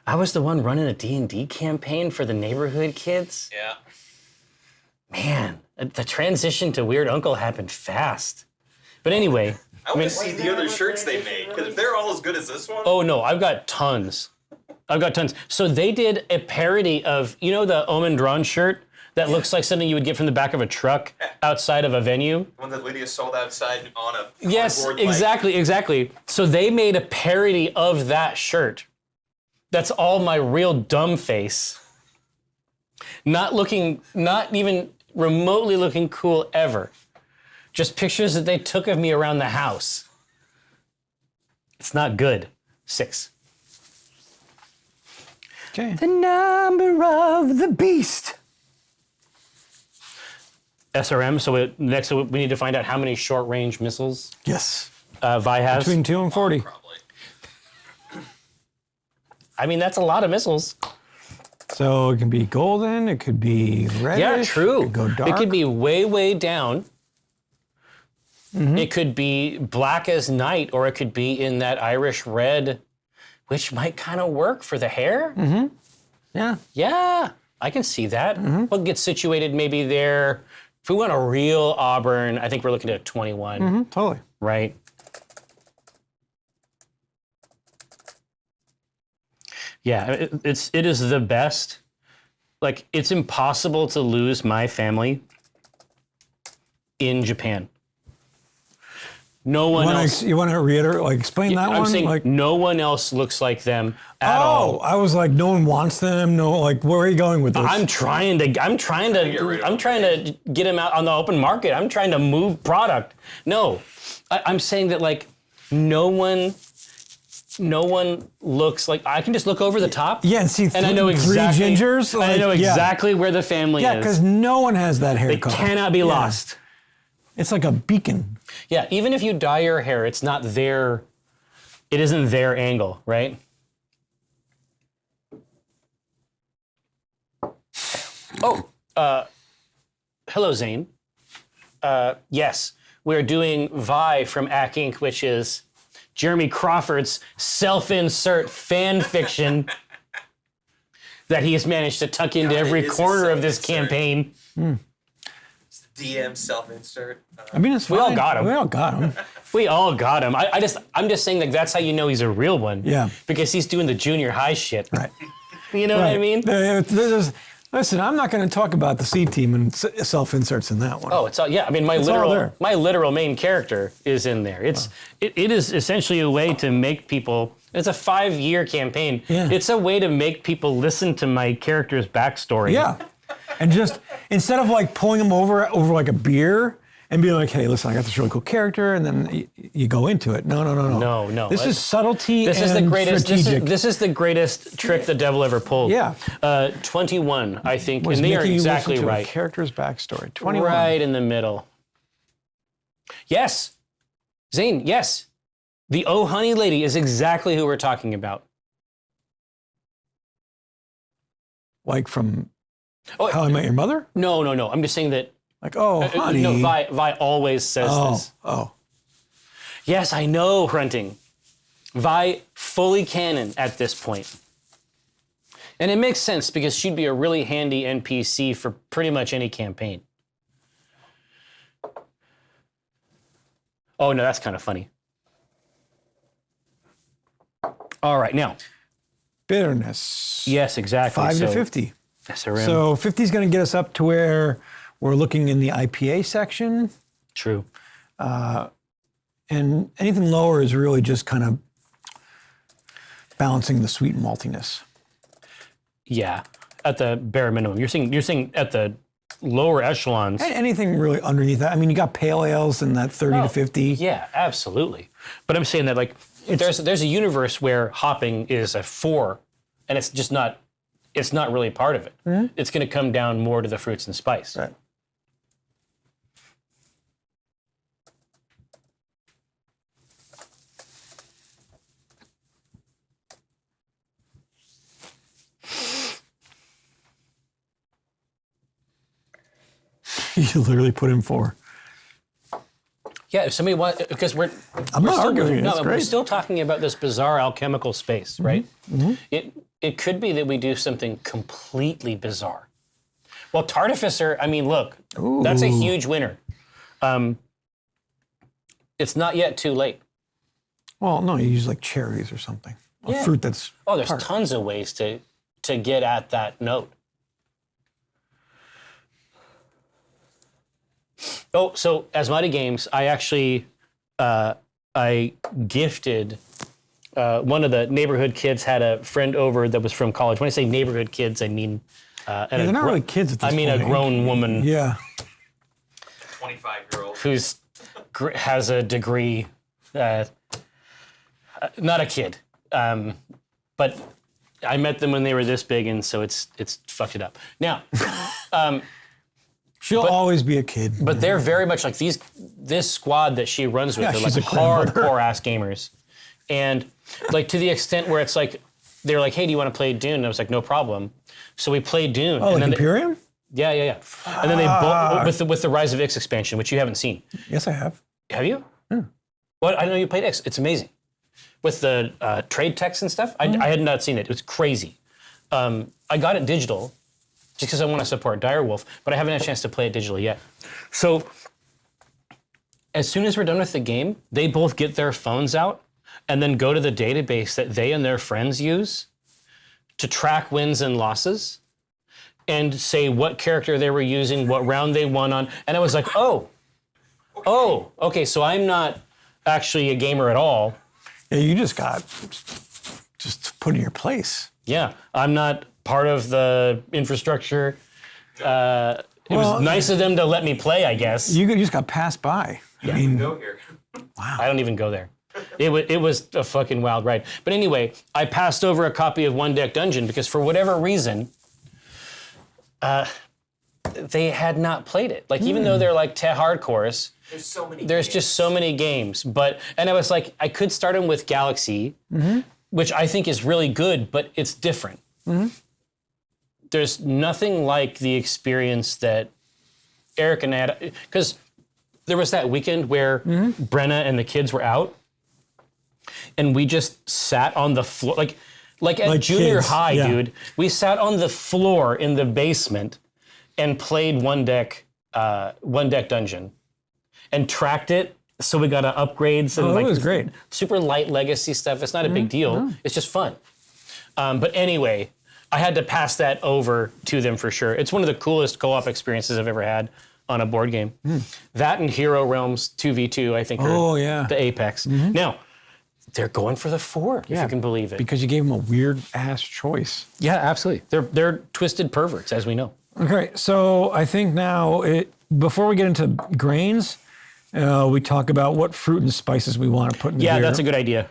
I was the one running a D&D campaign for the neighborhood kids. Yeah. Man, the transition to weird uncle happened fast. But anyway, I want to see the other shirts they made, because if they're all as good as this one. oh no, I've got tons. So they did a parody of, you know, the Omin Dran shirt that looks like something you would get from the back of a truck outside of a venue? The one that Lydia sold outside on a Yes, cardboard, like- exactly. So they made a parody of that shirt. That's all my real dumb face. Not even remotely looking cool ever. Just pictures that they took of me around the house. It's not good. 6. Okay. The number of the beast. SRM, so next we need to find out how many short-range missiles Yes. Vi has. Between 2 and 40. Probably. I mean, that's a lot of missiles. So it can be golden. It could be reddish. Yeah, true. It could go dark. It could be way, way down. It could be black as night, or it could be in that Irish red, which might kind of work for the hair. Yeah. Yeah, I can see that. We'll get situated maybe there. If we want a real auburn, I think we're looking at 21, Totally. right? Yeah, it is the best. Like, it's impossible to lose my family in Japan. No one else. You want to reiterate, like explain that I'm one? saying Like, no one else looks like them at all. I was like, no one wants them. No, like, where are you going with this? I'm trying to get him out on the open market. I'm trying to move product. No, I'm saying that like no one looks like I can just look over the top. Yeah, and see I know exactly, three gingers. and I know exactly where the family Yeah, is. because no one has that They haircut. cannot be lost. It's like a beacon. Yeah, even if you dye your hair, it's not their. It isn't their angle, right? Oh, hello, Zane. Yes, we're doing Vi from Ack Inc., which is Jeremy Crawford's self-insert fan fiction that he has managed to tuck into every corner of this campaign. DM self-insert. I mean, it's fine. We all got him. We all got him. We all got him. I'm just saying like that's how you know he's a real one. Yeah. Because he's doing the junior high shit. Right. You know what I mean? Listen, I'm not going to talk about the C team and self-inserts in that one. Oh, it's all, yeah. I mean, my all there. literal main character is in there. It is essentially a way to make people. It's a 5-year campaign. Yeah. It's a way to make people listen to my character's backstory. Yeah. And just, instead of like pulling them over like a beer and being like, hey, listen, I got this really cool character, and then you go into it. No. No. This is subtlety This and is the greatest. strategic. This is the greatest trick the devil ever pulled. Yeah. 21, I think, Was and they are making you exactly listen to a right. character's backstory. 21. Right in the middle. Yes, Zane. Yes, the Oh Honey lady is exactly who we're talking about. Like from Oh, How I Met Your Mother? no. I'm just saying that. Like, oh, honey. No, Vi always says this. Oh. Yes, I know, Grunting. Vi fully canon at this point. And it makes sense because she'd be a really handy NPC for pretty much any campaign. Oh, no, that's kind of funny. All right, now. Bitterness. Yes, exactly. 5 to So- 50. SRM. So 50 is going to get us up to where we're looking in the IPA section. True. And anything lower is really just kind of balancing the sweet maltiness. Yeah, at the bare minimum. You're saying at the lower echelons. And anything really underneath that. I mean, you got pale ales in that 30 to 50. Yeah, absolutely. But I'm saying that like there's a universe where hopping is a 4, and it's just not. It's not really part of it. Mm-hmm. It's going to come down more to the fruits and spice. Right. You literally put in 4. Yeah, if somebody wants, because I'm not arguing. No, It's we're great. still talking about this bizarre alchemical space, right? Mm-hmm. It could be that we do something completely bizarre. Well, Tart-ificer, I mean, look, that's a huge winner. It's not yet too late. Well, no, you use like cherries or something. A fruit that's Oh, there's tart. tons of ways to get at that note. Oh, so Asmati Games, I actually I gifted one of the neighborhood kids had a friend over that was from college. When I say neighborhood kids, I mean They're not really kids at this I mean point. a grown woman Yeah. 25-year-old. who's has a degree. Not a kid, but I met them when they were this big, and so it's fucked it up. Now, She'll always be a kid. but they're very much like this squad that she runs with. Yeah, They're she's like a grandmother. hardcore ass gamers, and like to the extent where it's like they're like, "Hey, do you want to play Dune?" And I was like, "No problem." So we played Dune. Oh, and like then Imperium? yeah. And then they with the Rise of X expansion, which you haven't seen. Yes, I have. Have you? Well, I know you played X. It's amazing. With the trade text and stuff, I had not seen it. It was crazy. I got it digital just because I want to support Direwolf, but I haven't had a chance to play it digitally yet. So as soon as we're done with the game, they both get their phones out and then go to the database that they and their friends use to track wins and losses and say what character they were using, what round they won on. And I was like, oh, okay, so I'm not actually a gamer at all. Yeah, you just got just put in your place. Yeah, I'm not part of the infrastructure. It Well, was nice of them to let me play, I guess. You just got passed by. I mean, Go here. I don't even go there. It was a fucking wild ride. But anyway, I passed over a copy of One Deck Dungeon because for whatever reason, they had not played it. Like even though they're like hardcores, There's so many. there's games. just so many games. And I was like, I could start them with Galaxy, which I think is really good, but it's different. There's nothing like the experience that Eric and Adam, because there was that weekend where Brenna and the kids were out, and we just sat on the floor, like at junior kids, high, yeah. dude. We sat on the floor in the basement and played One Deck Dungeon, and tracked it. So we got upgrades and it was great. super light legacy stuff. It's not a big deal. It's just fun. But anyway, I had to pass that over to them for sure. It's one of the coolest co-op experiences I've ever had on a board game. That and Hero Realms 2v2, I think, Oh, are yeah. the apex. Now, they're going for the 4, if you can believe it. because you gave them a weird ass choice. Yeah, absolutely. They're twisted perverts, as we know. Okay, so I think now before we get into grains, we talk about what fruit and spices we want to put in the Yeah, beer. that's a good idea.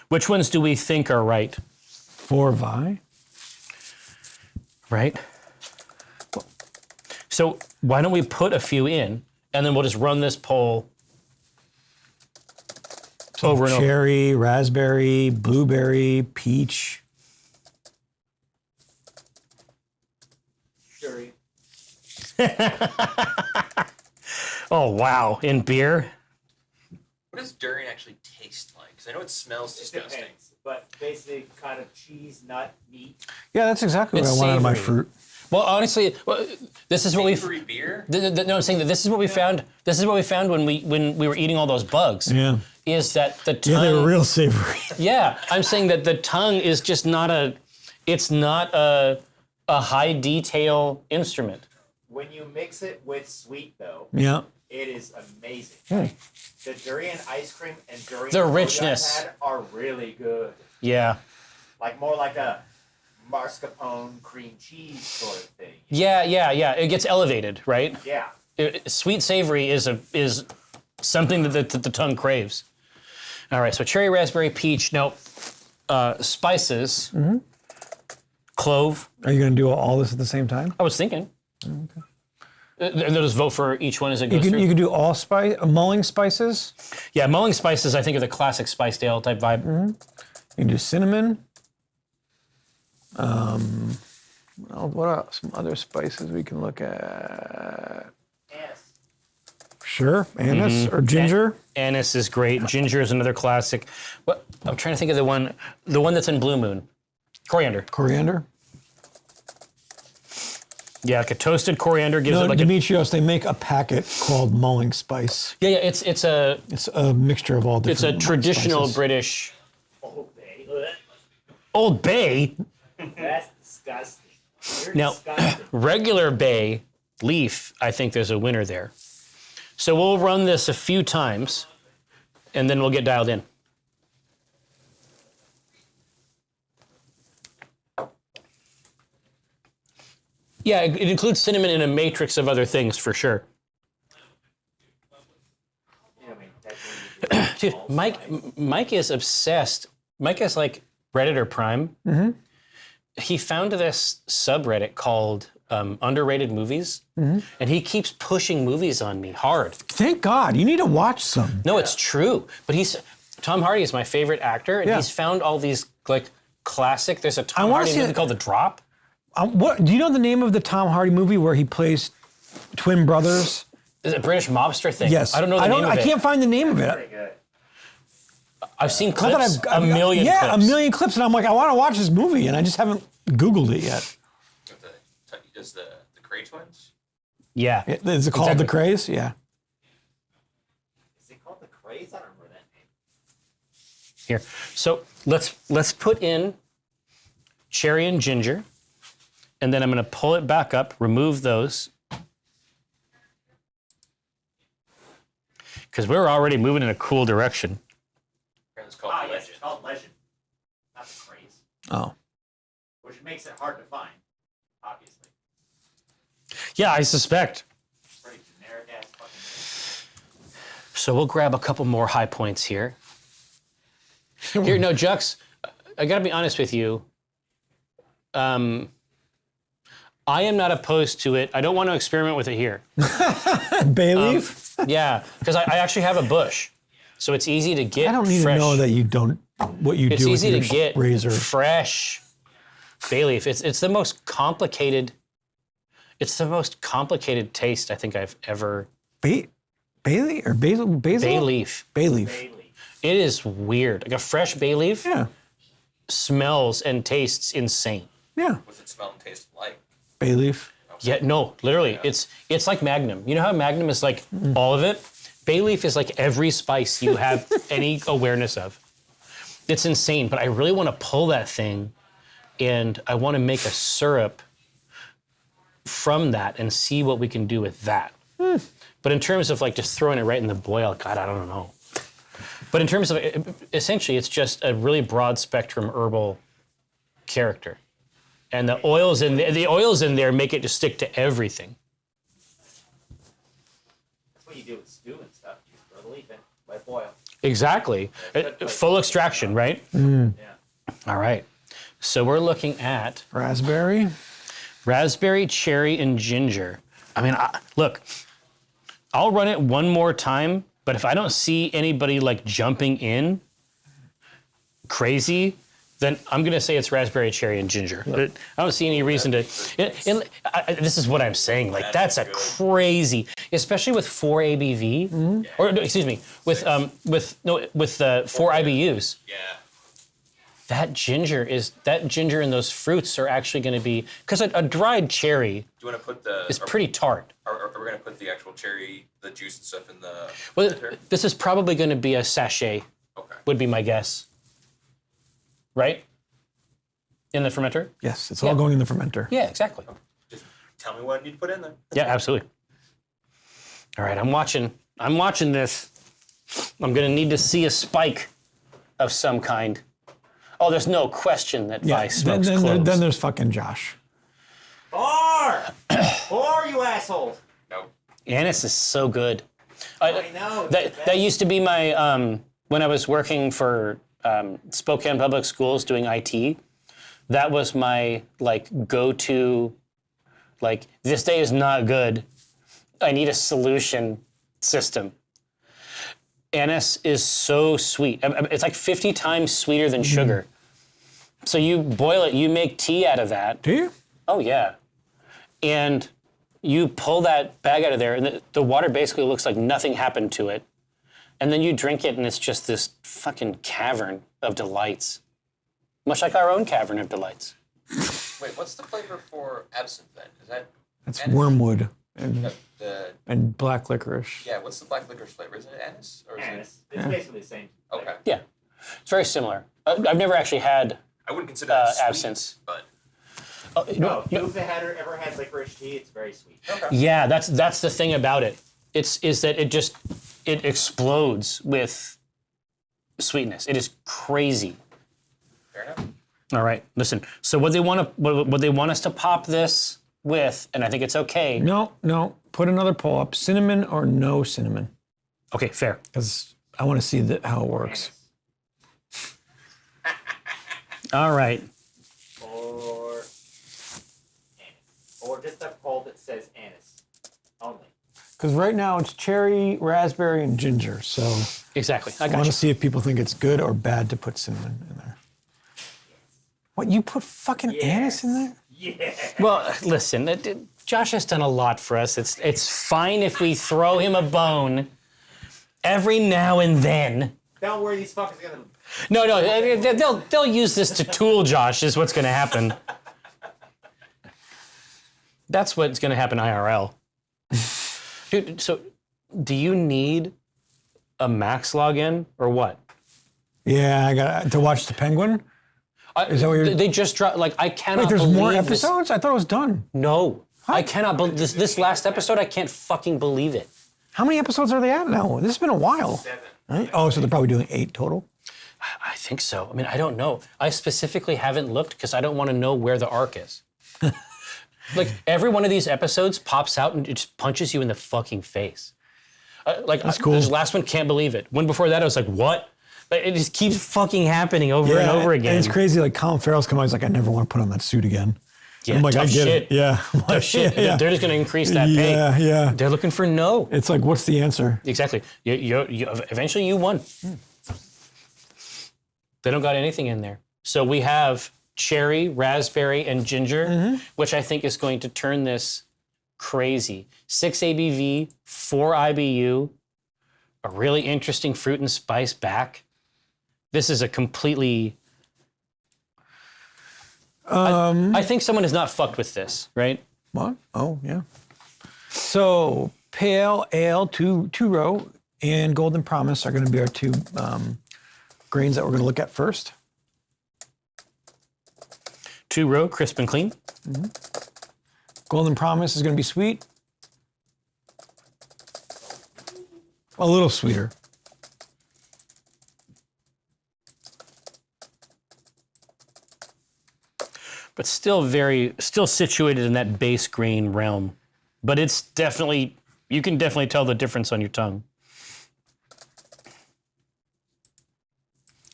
Which ones do we think are right? For Vi. Right? So why don't we put a few in, and then we'll just run this poll over and over. Cherry, raspberry, blueberry, peach. Sure. Oh, wow. In beer? What does durian actually taste like? Because I know it smells disgusting. Depends, but basically kind of cheese, nut, meat. Yeah, that's exactly what It's I want out of my savory. fruit. Well, honestly, this is what we Savory beer? no, I'm saying that this is what we found. This is what we found when we were eating all those bugs. Yeah. Is that the tongue? Yeah, they were real savory. Yeah, I'm saying that the tongue is just not a. It's not a high detail instrument. When you mix it with sweet, though, Yeah. it is amazing. Hmm. The durian ice cream and durian The soda I've richness. had are really good. Yeah. Like more like a mascarpone cream cheese sort of thing. Yeah. It gets elevated, right? Yeah. Sweet savory is something that the tongue craves. All right, so cherry, raspberry, peach. No, spices. Clove. Are you going to do all this at the same time? I was thinking. Okay. And they'll just vote for each one as it You goes can through. do all mulling spices. Yeah, mulling spices, I think, are the classic spice ale type vibe. You can do cinnamon. Well, what are some other spices we can look at? Yes. Sure, anise or ginger. Anise is great. Ginger is another classic. What I'm trying to think of the one that's in Blue Moon. Coriander. Coriander. Yeah, like a toasted coriander gives No, it like Demetrios, they make a packet called mulling spice. yeah. It's a It's a mixture of all different. it's a traditional spices. British Old Bay. Old Bay. That's disgusting. You're Now, disgusting. regular bay leaf, I think there's a winner there. So we'll run this a few times, and then we'll get dialed in. Yeah, it includes cinnamon in a matrix of other things for sure. I mean, that's when you do Dude, all Mike is obsessed. Mike is like Redditor Prime. He found this subreddit called Underrated Movies, and he keeps pushing movies on me hard. Thank God, you need to watch some. No, it's true. But Tom Hardy is my favorite actor, and Yeah. he's found all these like classic. There's a Tom wanna Hardy see movie it. called The Drop. What do you know the name of the Tom Hardy movie where he plays twin brothers? Is it a British mobster thing? Yes, I don't know the name of I it. can't find the name of pretty it. good. I've seen Not that clips, a I've- million yeah, clips. a million clips, and I'm like, I want to watch this movie, and I just haven't Googled it yet. Does the Cray twins? Yeah. Is it called Exactly. The Craze? Yeah. Is it called the Craze? I don't remember that name. Here. So let's put in cherry and ginger, and then I'm going to pull it back up, remove those. because we're already moving in a cool direction. It's called Ah, Legend. yes, it's called Legend. Not the phrase. Oh. Which makes it hard to find, obviously. Yeah, I suspect. Pretty generic ass fucking name. So we'll grab a couple more high points here. Here, no, Jux, I gotta be honest with you. I am not opposed to it. I don't want to experiment with it here. Bay leaf? Yeah, because I actually have a bush. So it's easy to get I don't need fresh. to know that you don't, what you It's do with easy your to get razor. fresh bay leaf. It's the most complicated, it's the most complicated taste I think I've ever. Bailey or basil? Basil? Bay leaf. Bay leaf. Bailey. It is weird. Like a fresh bay leaf Yeah. smells and tastes insane. Yeah. What's it smell and taste like? Bay leaf. Yeah, no, literally, it's like Magnum. You know how Magnum is like all of it? Bay leaf is like every spice you have any awareness of. It's insane, but I really want to pull that thing and I want to make a syrup from that and see what we can do with that. But in terms of like just throwing it right in the boil, God, I don't know. But in terms of, essentially, it's just a really broad spectrum herbal character. And the oils in there make it just stick to everything. That's what you do with stew and stuff. You just throw the leaf in, let it boil. Exactly. Full extraction, right? Yeah. All right. So we're looking at Raspberry. raspberry, cherry, and ginger. I mean, look, I'll run it one more time, but if I don't see anybody like jumping in crazy, then I'm going to say it's raspberry, cherry, and ginger. But I don't see any reason to. This is what I'm saying. Like, that's a crazy, especially with 4 ABV, or no, excuse me, with 4 IBUs. Yeah. That ginger and those fruits are actually going to be, because a dried cherry Do you want to put the? is pretty tart. Are we going to put the actual cherry, the juice and stuff in the? Well, fermenter? this is probably going to be a sachet, Okay. would be my guess. Right? In the fermenter? Yes, it's all going in the fermenter. Yeah, exactly. Just tell me what I need to put in there. Yeah, absolutely. All right, I'm watching this. I'm going to need to see a spike of some kind. Oh, there's no question that Yeah. Vice smokes cloves. Then there's fucking Josh. Four! Four, you assholes! No. Anise is so good. I know. That used to be my, when I was working for Spokane Public Schools doing IT, that was my like go-to, like, this day is not good. I need a solution system. Anise is so sweet. It's like 50 times sweeter than sugar. So you boil it, you make tea out of that. Do you? Oh, yeah. And you pull that bag out of there, and the water basically looks like nothing happened to it. And then you drink it, and it's just this fucking cavern of delights. Much like our own cavern of delights. Wait, what's the flavor for absinthe then? Is that? That's anise? wormwood No, and black licorice. yeah. What's the black licorice flavor? Is it anise or is Anise. It's basically the same. Okay. Yeah, it's very similar. I've never actually had I wouldn't consider that sweet, absinthe. but No, if you've ever had licorice tea, it's very sweet. okay. Yeah, that's the thing about it. Is that it explodes with sweetness. It is crazy. Fair enough. All right, listen. So what they want us to pop this with, and I think it's okay. No. Put another pull up. Cinnamon or no cinnamon? Okay, fair. Because I want to see how it works. All right. Or anise. Or just a poll that says anise only. Because right now it's cherry, raspberry, and ginger. So Exactly. I I got want you. to see if people think it's good or bad to put cinnamon in there. What, you put fucking anise in there? Yeah. Well, listen, Josh has done a lot for us. It's fine if we throw him a bone every now and then. Don't worry, these fuckers are gonna. No, they'll use this to tool Josh. Is what's going to happen. That's what's going to happen IRL. Dude, so do you need a max login or what? Yeah, I got to watch the Penguin. Is that what you're? They just dropped. Like, I cannot. Wait, there's believe more this. episodes? I thought it was done. No, I cannot believe this last episode. I can't fucking believe it. How many episodes are they at now? This has been a while. 7. Right? Oh, so they're probably doing 8 total. I think so. I mean, I don't know. I specifically haven't looked because I don't want to know where the arc is. Like, every one of these episodes pops out and it just punches you in the fucking face. That's cool. This last one, can't believe it. One before that, I was like, what? Like, it just keeps fucking happening over and over again. And it's crazy. Like Colin Farrell's come out. He's like, I never want to put on that suit again. Yeah, I'm like, tough I get shit. it. Yeah. Tough shit. Yeah. They're just going to increase that pay. Yeah, yeah. They're looking for no. It's like, what's the answer? Exactly. Eventually, you won. They don't got anything in there. So we have cherry, raspberry, and ginger, which I think is going to turn this crazy. 6 ABV, 4 IBU, a really interesting fruit and spice back. This is a completely... I think someone has not fucked with this, right? What? Oh, yeah. So, Pale Ale, two row, and Golden Promise are going to be our 2 grains that we're going to look at first. 2 row, crisp and clean. Golden Promise is going to be sweet. A little sweeter. But still situated in that base grain realm. But it's definitely, you can definitely tell the difference on your tongue.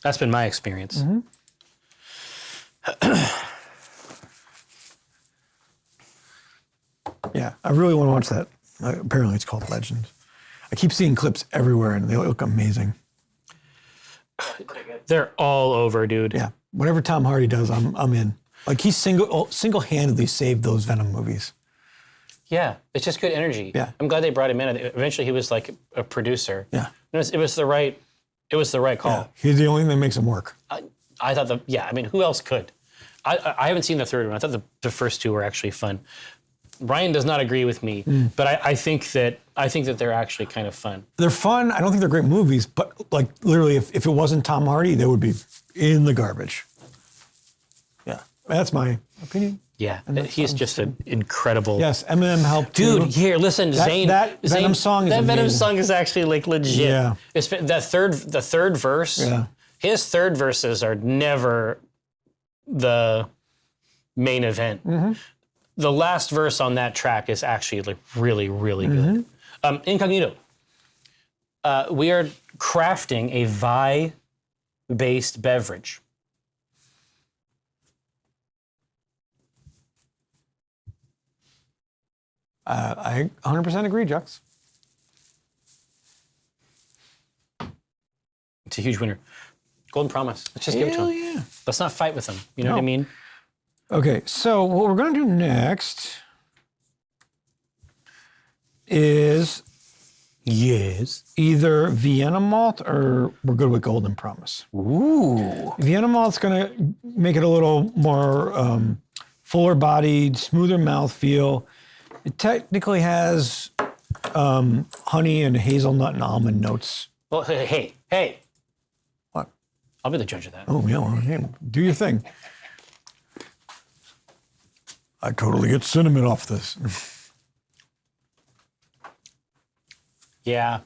That's been my experience. Yeah, I really want to watch that. Apparently it's called Legend. I keep seeing clips everywhere and they look amazing. They're all over, dude. Yeah, whatever Tom Hardy does, I'm in. Like he single-handedly saved those Venom movies. Yeah, it's just good energy. Yeah. I'm glad they brought him in. Eventually, he was like a producer. Yeah. It was the right call. Yeah, he's the only thing that makes him work. I thought I mean, who else could? I haven't seen the third one. I thought the first 2 were actually fun. Ryan does not agree with me, but I think that they're actually kind of fun. They're fun. I don't think they're great movies, but like literally, if it wasn't Tom Hardy, they would be in the garbage. Yeah, that's my opinion. Yeah, he's just an incredible. Yes, Eminem helped too. Dude, here, listen, Zayn. That Venom song is That Venom amazing. song is actually like legit. Yeah. It's the third verse. Yeah. His third verses are never the main event. The last verse on that track is actually like really, really good. Incognito. We are crafting a Vi-based beverage. I 100% agree, Jux. It's a huge winner. Golden Promise. Let's just give it to Hell him. yeah. Let's not fight with him. You know what I mean? Okay, so what we're going to do next is either Vienna malt or we're good with Golden Promise. Ooh. Vienna malt's going to make it a little more fuller bodied, smoother mouthfeel. It technically has honey and hazelnut and almond notes. Well, hey. What? I'll be the judge of that. Oh, yeah, well, hey, do your thing. I totally get cinnamon off this. Yeah.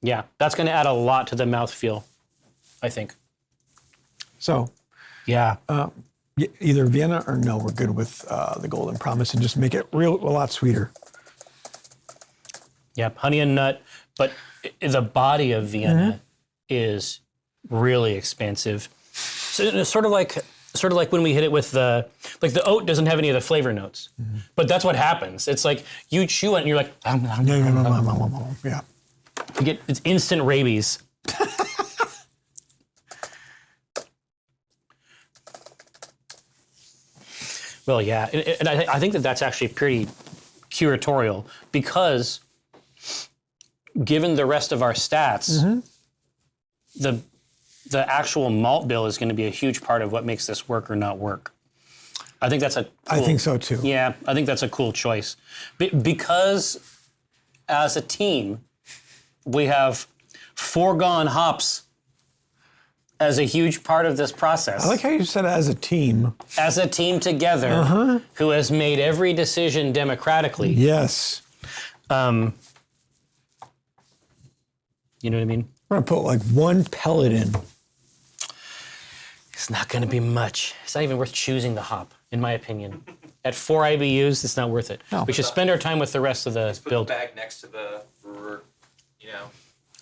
Yeah, that's going to add a lot to the mouthfeel, I think. So, Yeah. either Vienna or no, we're good with the Golden Promise and just make it a lot sweeter. Yep, honey and nut, but the body of Vienna is really expansive. So it's sort of like when we hit it with the oat doesn't have any of the flavor notes, but that's what happens. It's like you chew it and you're like, Yeah. you get it's instant rabies. Well, yeah, and I think that's actually pretty curatorial because given the rest of our stats, the actual malt bill is going to be a huge part of what makes this work or not work. I think that's I think so too. Yeah, I think that's a cool choice. Because as a team, we have foregone hops as a huge part of this process. I like how you said as a team. As a team together who has made every decision democratically. Yes. You know what I mean? I'm gonna put like one pellet in. It's not going to be much. It's not even worth choosing the hop, in my opinion. At 4 IBUs, it's not worth it. No. We should spend our time with the rest of the Put build. the bag next to the brewer, you know.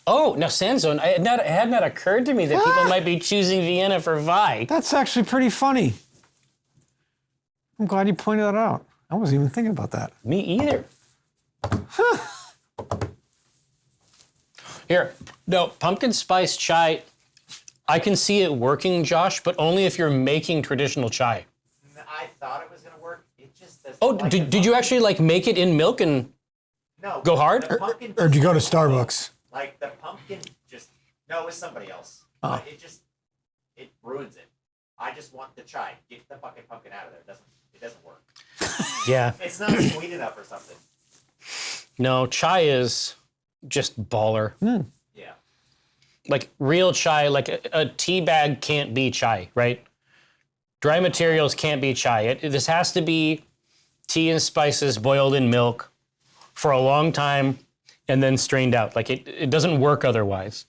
Oh, now Sandzone, it had not occurred to me that people might be choosing Vienna for Vi. That's actually pretty funny. I'm glad you pointed that out. I wasn't even thinking about that. Me either. Here, no, pumpkin spice chai, I can see it working, Josh, but only if you're making traditional chai. I thought it was gonna work. It just doesn't. Oh, like did you actually like make it in milk and no go hard? the pumpkin Or did you go to doesn't- Starbucks? Like the pumpkin just no, it was somebody else. Oh. But it ruins it. I just want the chai. Get the fucking pumpkin out of there. It doesn't work. Yeah. It's not sweet enough or something. No, chai is just baller. Yeah. Like real chai, like a tea bag can't be chai, right? Dry materials can't be chai. This has to be tea and spices boiled in milk for a long time and then strained out. Like it doesn't work otherwise.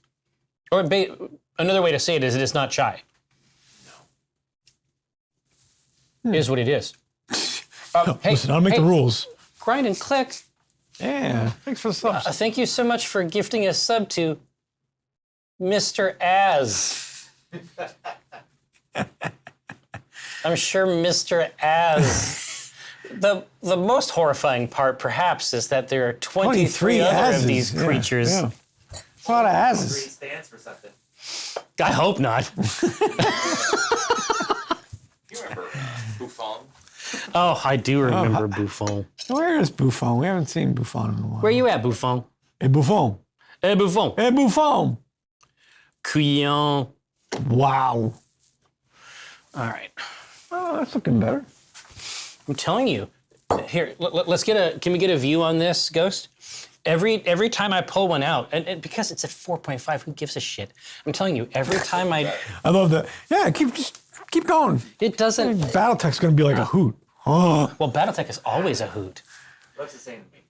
Or another way to say it is not chai. It is what it is. Hey, Listen, I'll make the rules. Grind and click. Yeah, thanks for the subs. Thank you so much for gifting a sub to Mr. Az. I'm sure Mr. Az. The most horrifying part, perhaps, is that there are 23 other of these Yeah, creatures. yeah. It's a lot of Three asses. stands for something. I hope not. You remember Buffon? Oh, I do remember Buffon. Where is Buffon? We haven't seen Buffon in a while. Where you at, Buffon? Hey, Buffon. Hey, Buffon. Hey, Buffon. Couillon. Wow. All right. Oh, that's looking better. I'm telling you. Here, let's can we get a view on this, Ghost? Every time I pull one out, and because it's at 4.5, who gives a shit? I'm telling you, every time I I love that. Yeah, keep going. it doesn't. Battletech's gonna be like a hoot. Oh. Well, BattleTech is always a hoot. Looks the same to me.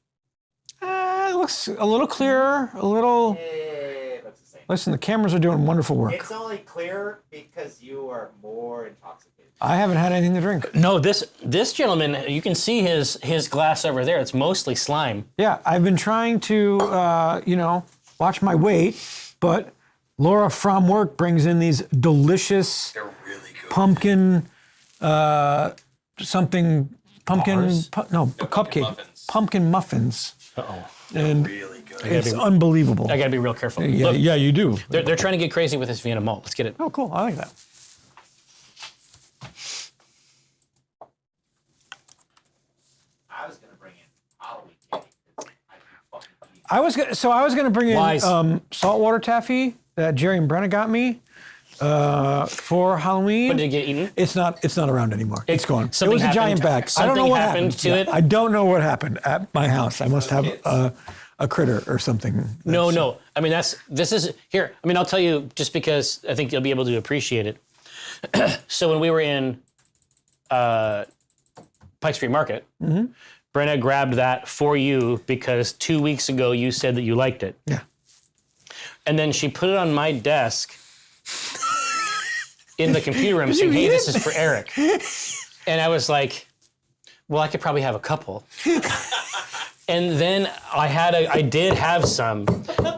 It looks a little clearer, a little. It looks the same. Listen, the cameras are doing wonderful work. It's only clear because you are more intoxicated. I haven't had anything to drink. No, this gentleman, you can see his glass over there. It's mostly slime. Yeah, I've been trying to, watch my weight, but Laura from work brings in these delicious They're really good. pumpkin, pumpkin, Bars? cupcake, muffins. pumpkin muffins, Uh-oh. and Really good. it's unbelievable. I gotta be real careful. Yeah, Look, yeah, you do. they're trying to get crazy with this Vienna malt. Let's get it. Oh, cool. I like that. I was gonna bring in Halloween candy. 'Cause I can fucking eat. I was gonna bring in Wise. saltwater taffy that Jerry and Brenna got me for Halloween. But did it get eaten? It's not around anymore. It's gone. It something was a giant happened- bag. I don't know something what happened happened to it? I don't know what happened at my house. I must have kids. a critter or something. No. I mean, this is here. I mean, I'll tell you just because I think you'll be able to appreciate it. So when we were in Pike Street Market, Brenna grabbed that for you because 2 weeks ago you said that you liked it. Yeah. And then she put it on my desk in the computer room saying, hey, eat this it? is for Eric. And I was like, well, I could probably have a couple. And then I did have some.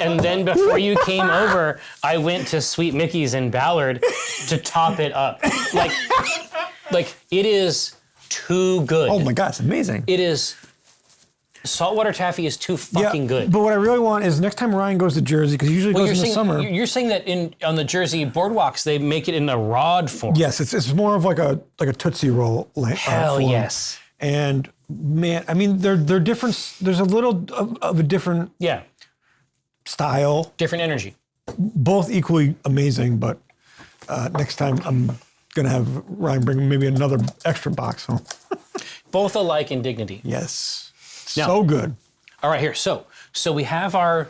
And then before you came over, I went to Sweet Mickey's in Ballard to top it up. Like it is too good. Oh my God, it's amazing. It is. Saltwater taffy is too fucking good. But what I really want is next time Ryan goes to Jersey, because he usually goes in the summer. You're saying that on the Jersey boardwalks they make it in a rod form. Yes, it's more of like a Tootsie Roll. Hell form. yes. And man, I mean, they're different. There's a little of a different Yeah. style. Different energy. Both equally amazing, but next time I'm gonna have Ryan bring maybe another extra box home. Both alike in dignity. Yes, Now- so good. All right, here. So we have a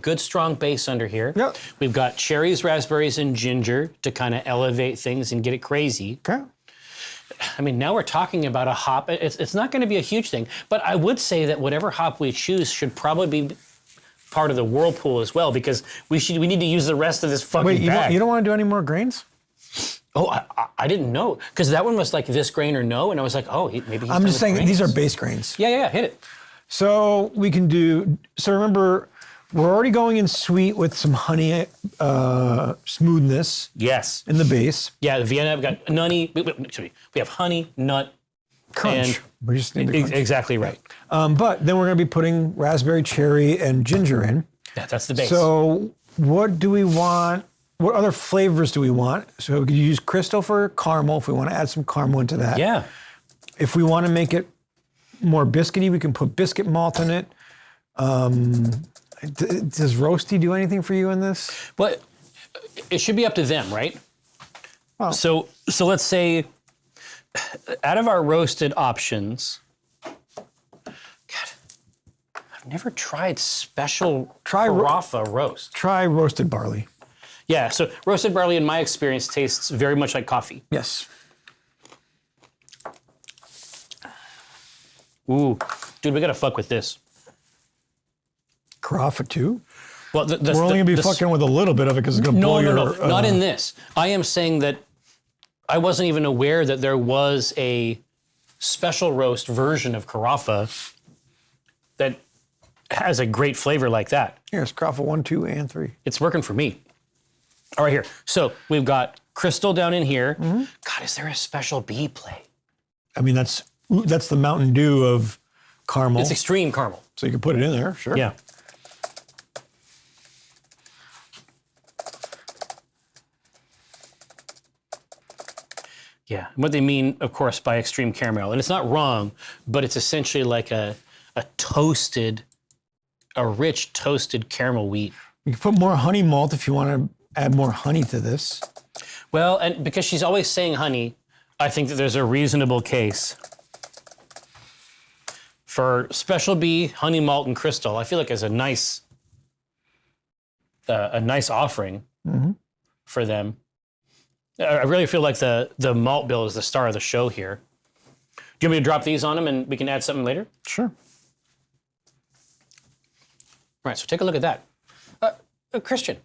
good strong base under here. Yep. We've got cherries, raspberries, and ginger to kind of elevate things and get it crazy. Okay. I mean, now we're talking about a hop. It's not going to be a huge thing, but I would say that whatever hop we choose should probably be part of the whirlpool as well, because we need to use the rest of this fucking Wait, bag. you don't want to do any more grains? Oh, I didn't know, because that one was like this grain or no, and I was like, oh, maybe he's I'm done just with saying grains. these are base grains. Yeah, hit it. So we can do. So remember, we're already going in sweet with some honey smoothness Yes. in the base. Yeah, the Vienna, we've got nutty. We have honey, nut, Crunch. and We just need the crunch. exactly right. But then we're going to be putting raspberry, cherry, and ginger in. Yeah, that's the base. So what do we want? What other flavors do we want? So we could use crystal for caramel if we want to add some caramel into that. yeah. If we want to make it more biscuity, we can put biscuit malt in it. Does roasty do anything for you in this? But it should be up to them, right? Oh. So let's say, out of our roasted options, God, I've never tried special carafa roast. Try roasted barley. Yeah, so roasted barley, in my experience, tastes very much like coffee. Yes. Ooh, dude, we gotta fuck with this. Carafa too? Well, We're only going to be fucking with a little bit of it because it's going to blow No, your... not in this. I am saying that I wasn't even aware that there was a special roast version of carafa that has a great flavor like that. Here's Carafa 1, 2, and 3. It's working for me. All right, here. So we've got crystal down in here. Mm-hmm. God, is there a special bee play? I mean, that's the Mountain Dew of caramel. It's extreme caramel. So you can put it in there, sure. Yeah. Yeah, what they mean, of course, by extreme caramel, and it's not wrong, but it's essentially like a rich toasted caramel wheat. You can put more honey malt if you want to add more honey to this. Well, and because she's always saying honey, I think that there's a reasonable case for special bee, honey malt, and crystal. I feel like it's a nice offering for them. I really feel like the malt bill is the star of the show here. Do you want me to drop these on them and we can add something later? Sure. All right, so take a look at that. Christian,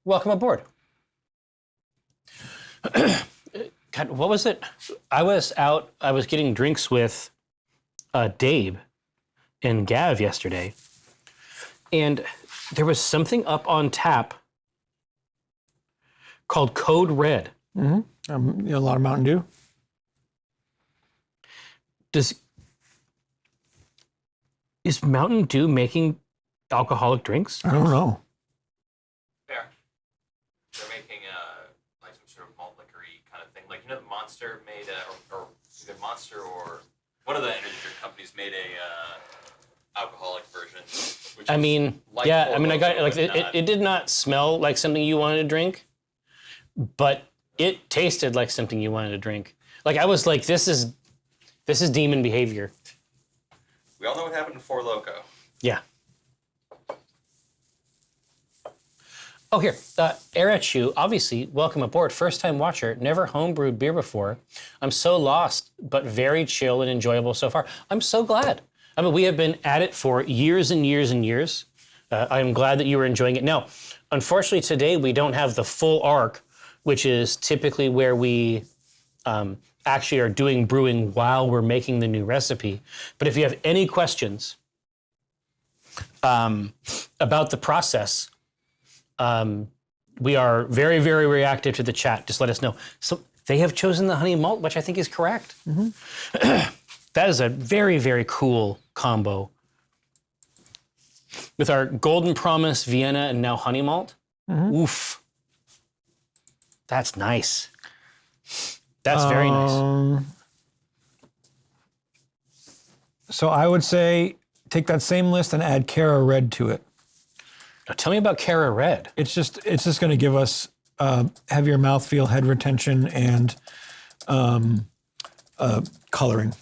welcome aboard. God, what was it? I was getting drinks with Dave and Gav yesterday, and there was something up on tap called Code Red. A lot of Mountain Dew. Is Mountain Dew making alcoholic drinks? I don't know. They're making like some sort of malt liquor-y kind of thing. Like, the Monster made or either Monster or one of the energy drink companies made a alcoholic version. Which I is mean, like yeah. Four I mean, I got Loko, like but it did not smell like something you wanted to drink, but it tasted like something you wanted to drink. Like, I was like, this is demon behavior. We all know what happened to Four Loko. Yeah. Oh, here, Erichu, obviously, welcome aboard. First-time watcher, never homebrewed beer before. I'm so lost, but very chill and enjoyable so far. I'm so glad. I mean, we have been at it for years and years and years. I'm glad that you were enjoying it. Now, unfortunately, today we don't have the full arc, which is typically where we actually are doing brewing while we're making the new recipe. But if you have any questions about the process, we are very, very reactive to the chat. Just let us know. So they have chosen the honey malt, which I think is correct. That is a very, very cool combo. With our Golden Promise, Vienna, and now honey malt. Oof. That's nice. That's very nice. So I would say take that same list and add Cara Red to it. Now tell me about Cara Red. It's just going to give us heavier mouthfeel, head retention, and coloring.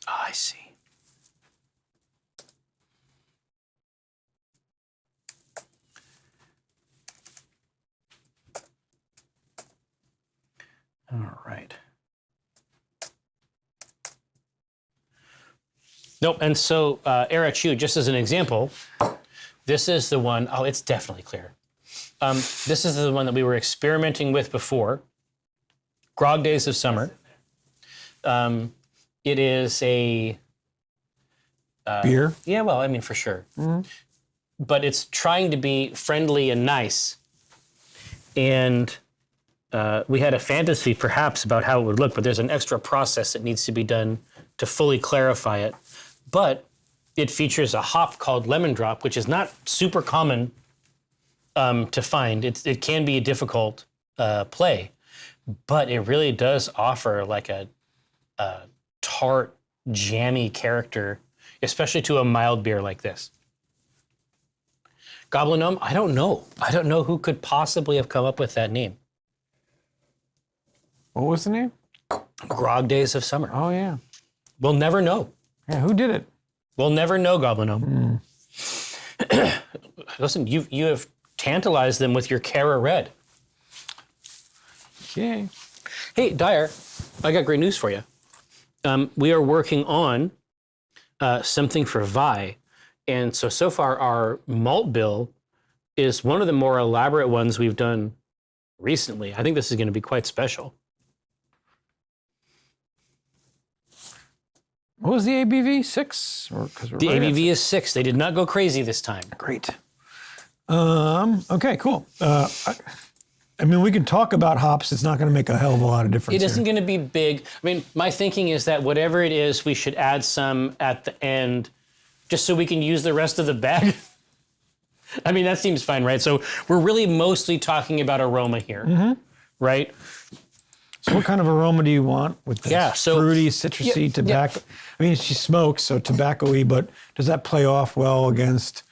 Oh, I see. All right. Nope. And so, Era Chu, just as an example, this is the one. Oh, it's definitely clear. This is the one that we were experimenting with before. Grog Days of Summer. It is a Beer? Yeah, well, I mean, for sure. But it's trying to be friendly and nice. And we had a fantasy, perhaps, about how it would look, but there's an extra process that needs to be done to fully clarify it. But it features a hop called Lemon Drop, which is not super common to find. It can be a difficult play, but it really does offer like a tart, jammy character, especially to a mild beer like this. Goblin Gnome, I don't know. I don't know who could possibly have come up with that name. What was the name? Grog Days of Summer. Oh, yeah. We'll never know. Yeah, who did it? We'll never know, Goblin Gnome. Listen, you have tantalized them with your Kara Red. Okay. Hey, Dyer, I got great news for you. We are working on something for Vi. And so far, our malt bill is one of the more elaborate ones we've done recently. I think this is going to be quite special. What was the ABV? 6? The ABV is 6. They did not go crazy this time. Great. Okay, cool. I mean, we can talk about hops. It's not going to make a hell of a lot of difference. It isn't going to be big. I mean, my thinking is that whatever it is, we should add some at the end just so we can use the rest of the bag. I mean, that seems fine, right? So we're really mostly talking about aroma here, right? So what kind of aroma do you want with this? Yeah, so- fruity, citrusy, tobacco. I mean, she smokes, so tobacco-y, but does that play off well against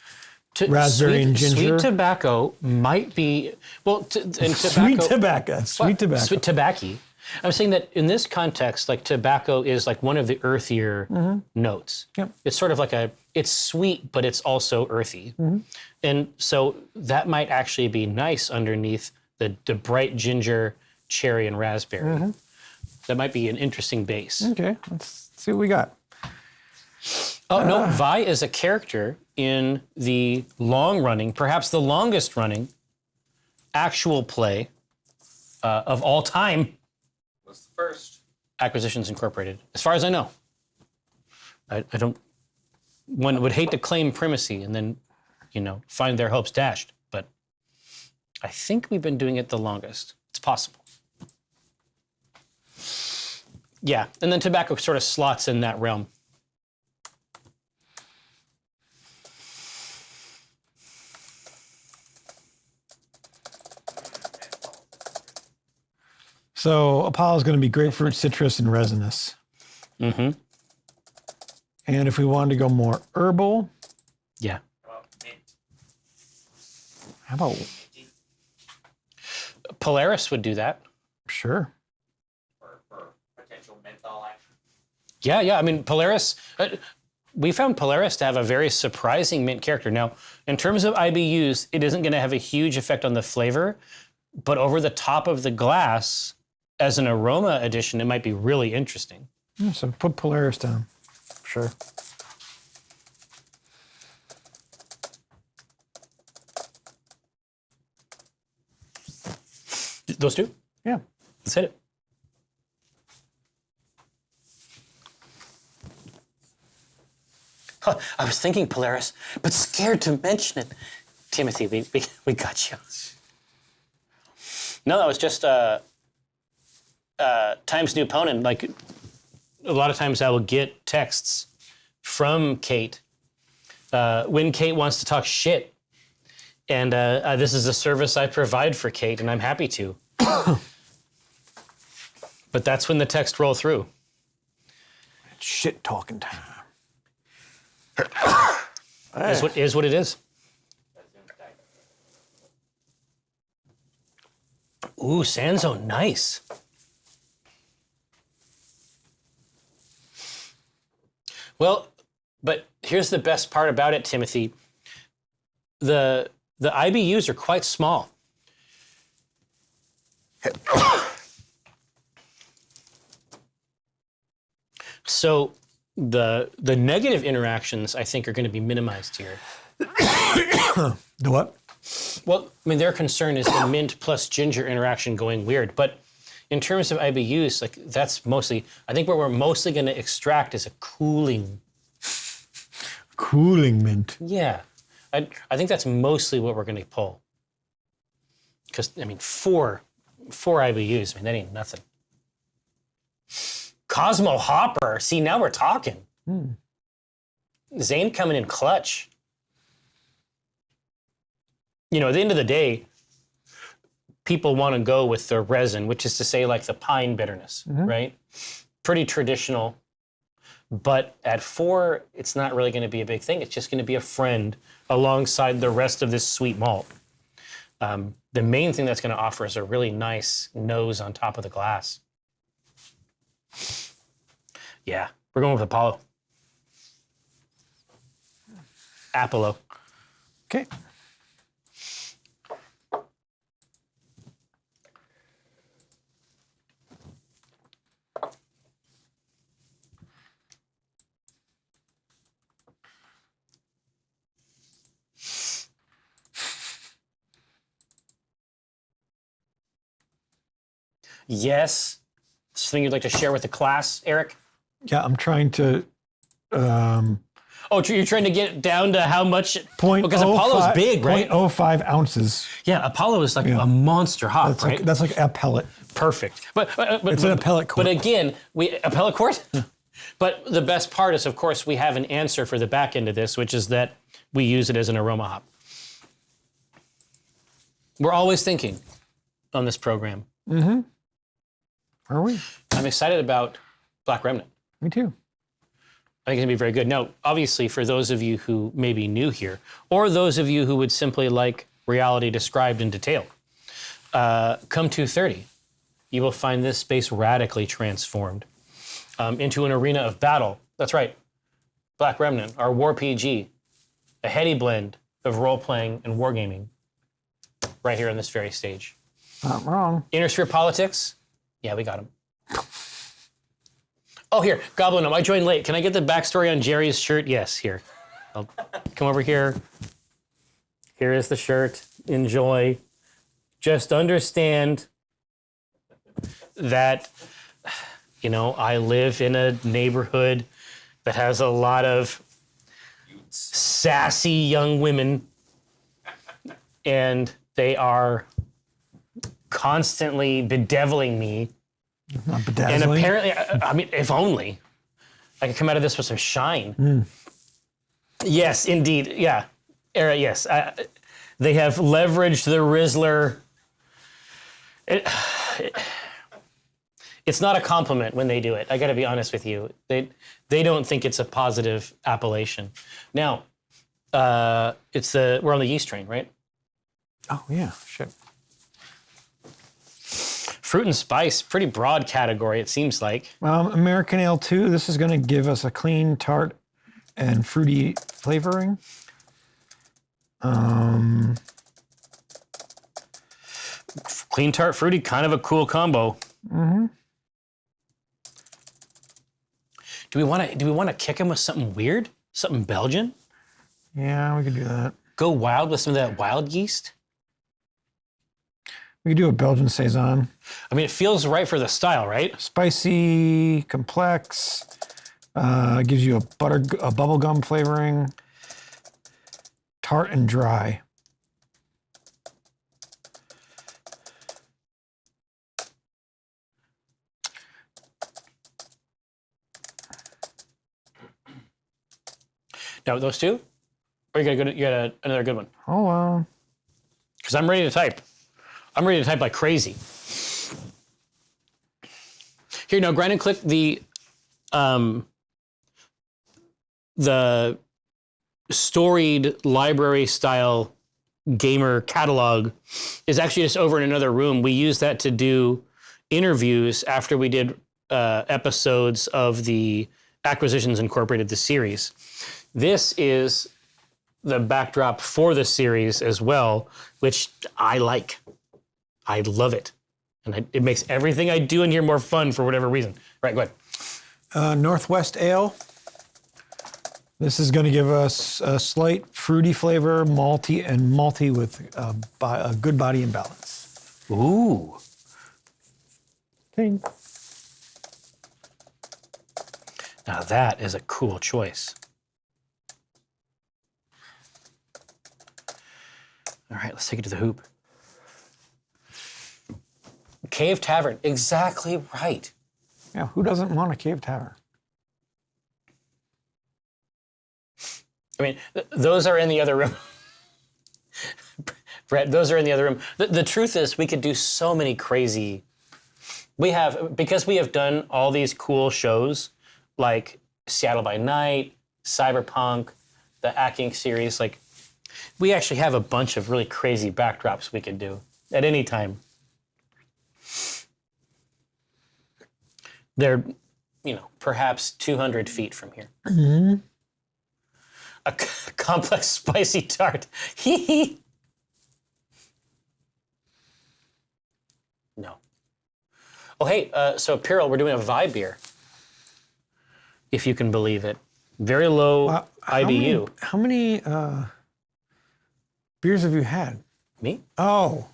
raspberry and ginger? Sweet tobacco might be, well, and tobacco. Sweet tobacco. Sweet tobacco. Sweet tobacco. I'm saying that in this context, like tobacco is like one of the earthier notes. Yep. It's sort of like it's sweet, but it's also earthy. And so that might actually be nice underneath the bright ginger, cherry, and raspberry. That might be an interesting base. Okay, let's see what we got. Oh, no, Vi is a character in the long-running, perhaps the longest-running actual play of all time, What's the first? Acquisitions Incorporated, as far as I know. I don't, one would hate to claim primacy and then, find their hopes dashed, but I think we've been doing it the longest. It's possible. Yeah, and then tobacco sort of slots in that realm. So Apollo's going to be grapefruit, citrus, and resinous. And if we wanted to go more herbal, Yeah. Mint. how about, Polaris would do that. sure. For potential menthol action. Yeah. I mean, Polaris, we found Polaris to have a very surprising mint character. Now, in terms of IBUs, it isn't going to have a huge effect on the flavor, but over the top of the glass, as an aroma addition, it might be really interesting. Yeah, so put Polaris down. Sure. Those two? Yeah. Let's hit it. Huh, I was thinking Polaris, but scared to mention it. Timothy, we got you. No, that was just Times New Ponin. Like, a lot of times I will get texts from Kate when Kate wants to talk shit. And this is a service I provide for Kate, and I'm happy to. But that's when the text roll through. Shit talking time. Is what it is. Ooh, Sanzo, nice. Well, but here's the best part about it, Timothy. The IBUs are quite small. So the negative interactions, I think, are going to be minimized here. The what? Well, I mean, their concern is the mint plus ginger interaction going weird. But in terms of IBUs, like that's mostly, I think what we're mostly going to extract is a cooling. Cooling mint. Yeah. I think that's mostly what we're going to pull. Because, I mean, four IBUs, I mean, that ain't nothing. Cosmo Hopper. See, now we're talking. Zane coming in clutch. You know, at the end of the day, people want to go with the resin, which is to say like the pine bitterness, right? Pretty traditional. But at 4, it's not really going to be a big thing. It's just going to be a friend alongside the rest of this sweet malt. The main thing that's going to offer is a really nice nose on top of the glass. Yeah, we're going with Apollo. Apollo. Okay. Yes. Something you'd like to share with the class, Eric? Yeah, I'm trying to. Oh, you're trying to get down to how much? Point because Apollo's big, right? 0.05 ounces. Yeah, Apollo is like a monster hop, right? That's like a pellet. Perfect. But It's an appellate quart. But again, appellate quart? But the best part is, of course, we have an answer for the back end of this, which is that we use it as an aroma hop. We're always thinking on this program. Are we? I'm excited about Black Remnant. Me too. I think it's going to be very good. Now, obviously, for those of you who may be new here, or those of you who would simply like reality described in detail, come 2:30, you will find this space radically transformed into an arena of battle. That's right. Black Remnant, our war PG, a heady blend of role-playing and wargaming right here on this very stage. Not wrong. Inner sphere politics, yeah, we got him. Oh, here, Goblin, I joined late. Can I get the backstory on Jerry's shirt? Yes, here. I'll come over here. Here is the shirt. Enjoy. Just understand that, you know, I live in a neighborhood that has a lot of sassy young women, and they are constantly bedeviling me. Not bedazzling. And apparently, I mean, if only I could come out of this with some shine. Yes, indeed. Yeah. Era, yes. They have leveraged the Rizzler. It's not a compliment when they do it. I got to be honest with you. They don't think it's a positive appellation. Now, we're on the yeast train, right? Oh, yeah. Shit. Fruit and spice, pretty broad category, it seems like. American Ale 2, this is going to give us a clean, tart, and fruity flavoring. Clean, tart, fruity, kind of a cool combo. Do we want to kick him with something weird? Something Belgian? Yeah, we could do that. Go wild with some of that wild yeast? We could do a Belgian Saison. I mean, it feels right for the style, right? Spicy, complex, gives you a bubblegum flavoring, tart and dry. Now, those two? Or you got another good one? Hold on. Because I'm ready to type. I'm ready to type like crazy. Here, now, grind and click the storied library style gamer catalog is actually just over in another room. We use that to do interviews after we did episodes of the Acquisitions Incorporated, the series. This is the backdrop for the series as well, which I like. I love it. And it makes everything I do in here more fun for whatever reason. Right, go ahead. Northwest Ale. This is going to give us a slight fruity flavor, malty with a good body and balance. Ooh. Ding. Now that is a cool choice. All right, let's take it to the hoop. Cave Tavern, exactly right. Yeah, who doesn't want a Cave Tavern? I mean, those are in the other room. Brett, those are in the other room. The truth is, we could do so many crazy. Because we have done all these cool shows, like Seattle by Night, Cyberpunk, the Acting series. Like, we actually have a bunch of really crazy backdrops we could do at any time. They're, perhaps 200 feet from here. Mm-hmm. A complex spicy tart. No. Oh, hey, so Pyrrell, we're doing a Vi beer. If you can believe it. Very low IBU. How many beers have you had? Me? Oh,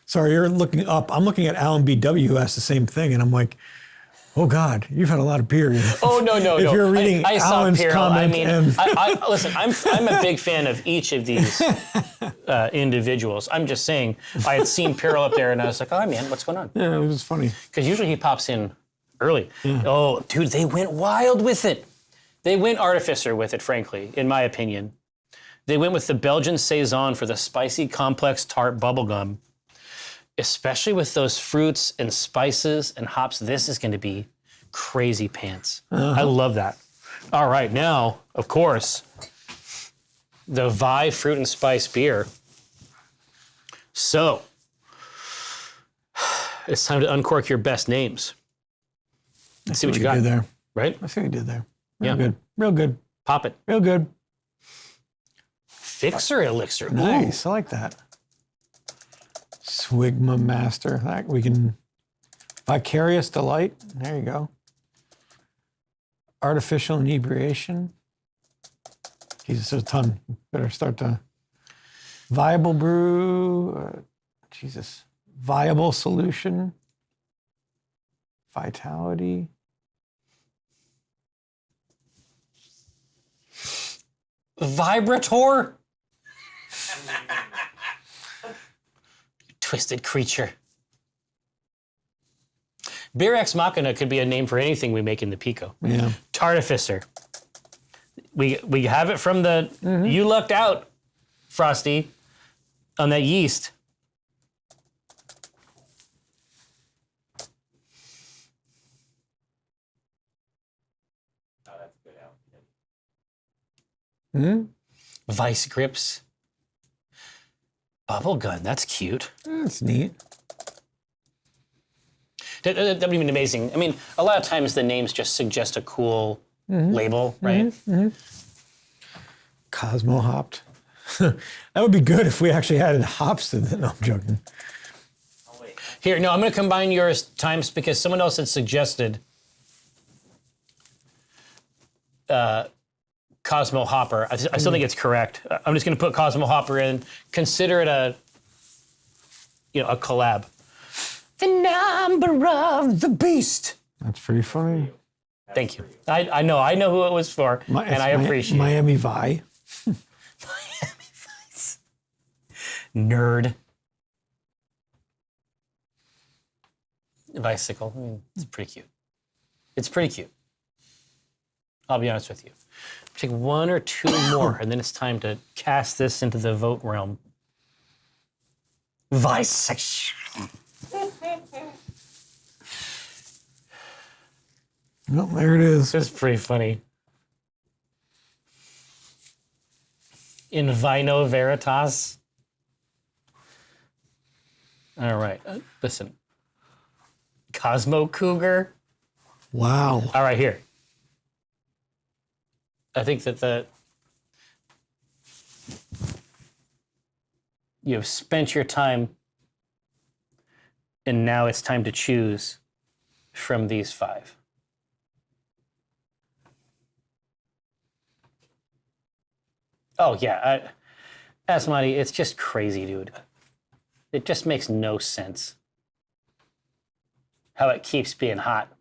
sorry, you're looking up. I'm looking at Alan BW who asked the same thing, and I'm like, oh God, you've had a lot of beer. Oh no. If you're reading I saw Alan's Pyrrell. comment, Listen, I'm a big fan of each of these individuals. I'm just saying, I had seen Pyrrell up there, and I was like, oh man, what's going on? yeah, it was funny. Because usually he pops in early. Yeah. Oh, dude, they went wild with it. They went artificer with it, frankly, in my opinion. They went with the Belgian Saison for the spicy, complex tart bubblegum. Especially with those fruits and spices and hops, this is going to be crazy pants. I love that. All right, now, of course, the Vi Fruit and Spice beer. So, it's time to uncork your best names. Let's see what you got did there. Right? I see what you did there. Real Yeah. good. Real good. Pop it. Real good. Fixer Elixir. Ooh. Nice. I like that. Swigma Master. We can Vicarious Delight. There you go. Artificial Inebriation. Jesus, there's a ton. Better start to Viable Brew. Jesus. Viable Solution. Vitality. Vibrator. Twisted creature. Beer Ex Machina could be a name for anything we make in the Pico. Yeah. Tart-ificer. We have it from the. You lucked out, Frosty, on that yeast. Oh, that's good out. Vice grips. Bubble gun. That's cute. That's neat. That would be amazing. I mean, a lot of times the names just suggest a cool label, right? Cosmo hopped. That would be good if we actually added hops to it. No, I'm joking. Oh, wait. Here, no, I'm going to combine yours times because someone else had suggested Cosmo Hopper. I still think it's correct. I'm just going to put Cosmo Hopper in. Consider it a collab. The number of the beast. That's pretty funny. Thank you. I know who it was for, and I appreciate it. Miami Vi. Miami Vice. Nerd. Bicycle. I mean, it's pretty cute. It's pretty cute. I'll be honest with you. Take one or two more, and then it's time to cast this into the vote realm. Vice. Oh, there it is. It's pretty funny. In Vino Veritas. All right. Listen. Cosmo Cougar. Wow. All right, here. I think that you have spent your time, and now it's time to choose from these five. Oh, yeah. Asmati, it's just crazy, dude. It just makes no sense how it keeps being hot.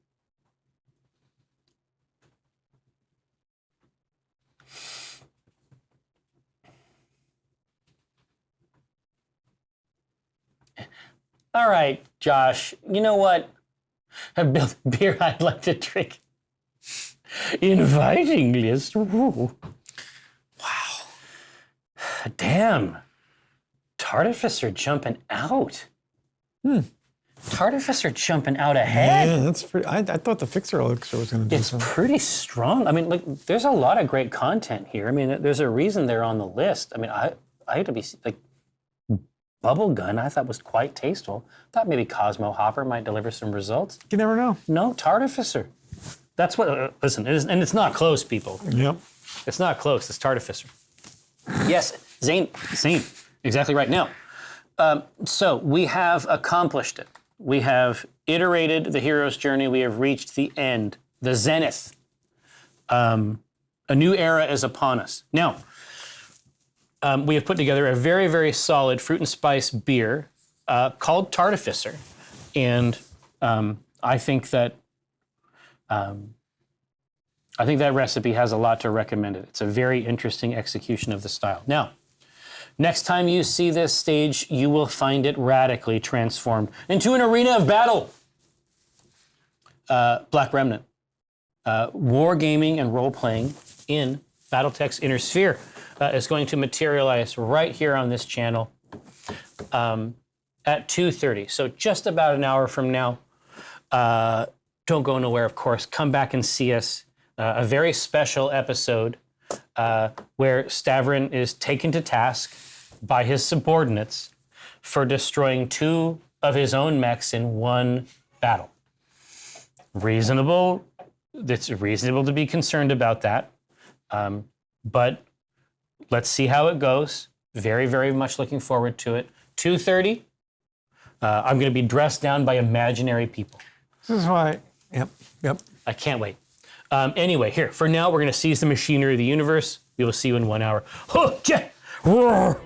All right, Josh, you know what? I built a beer I'd like to drink. Inviting list. Ooh. Wow. Damn. Tart-ificer jumping out. Tart-ificer jumping out ahead. Yeah, that's pretty. I thought the Fixer Elixir was going to do It's something. pretty strong. I mean, like, there's a lot of great content here. I mean, there's a reason they're on the list. I mean, I had to be like, Bubble Gun, I thought was quite tasteful. Thought maybe Cosmo Hopper might deliver some results. You never know. No, Tart-ificer. That's what. Listen, and it's not close, people. Yep. It's not close. It's Tart-ificer. Yes, Zane, exactly right. Now, so we have accomplished it. We have iterated the hero's journey. We have reached the end, the zenith. A new era is upon us. Now, we have put together a very, very solid fruit and spice beer called Tart-ificer. And I think that recipe has a lot to recommend it. It's a very interesting execution of the style. Now, next time you see this stage, you will find it radically transformed into an arena of battle. Black Remnant. Wargaming and role-playing in Battletech's Inner Sphere is going to materialize right here on this channel at 2:30. So just about an hour from now. Don't go nowhere, of course. Come back and see us. A very special episode where Stavrin is taken to task by his subordinates for destroying 2 of his own mechs in one battle. Reasonable. It's reasonable to be concerned about that. But let's see how it goes. Very, very much looking forward to it. 2:30. I'm going to be dressed down by imaginary people. This is why. Yep. I can't wait. Anyway, here, for now, we're going to seize the machinery of the universe. We will see you in 1 hour. Oh, yeah. Roar.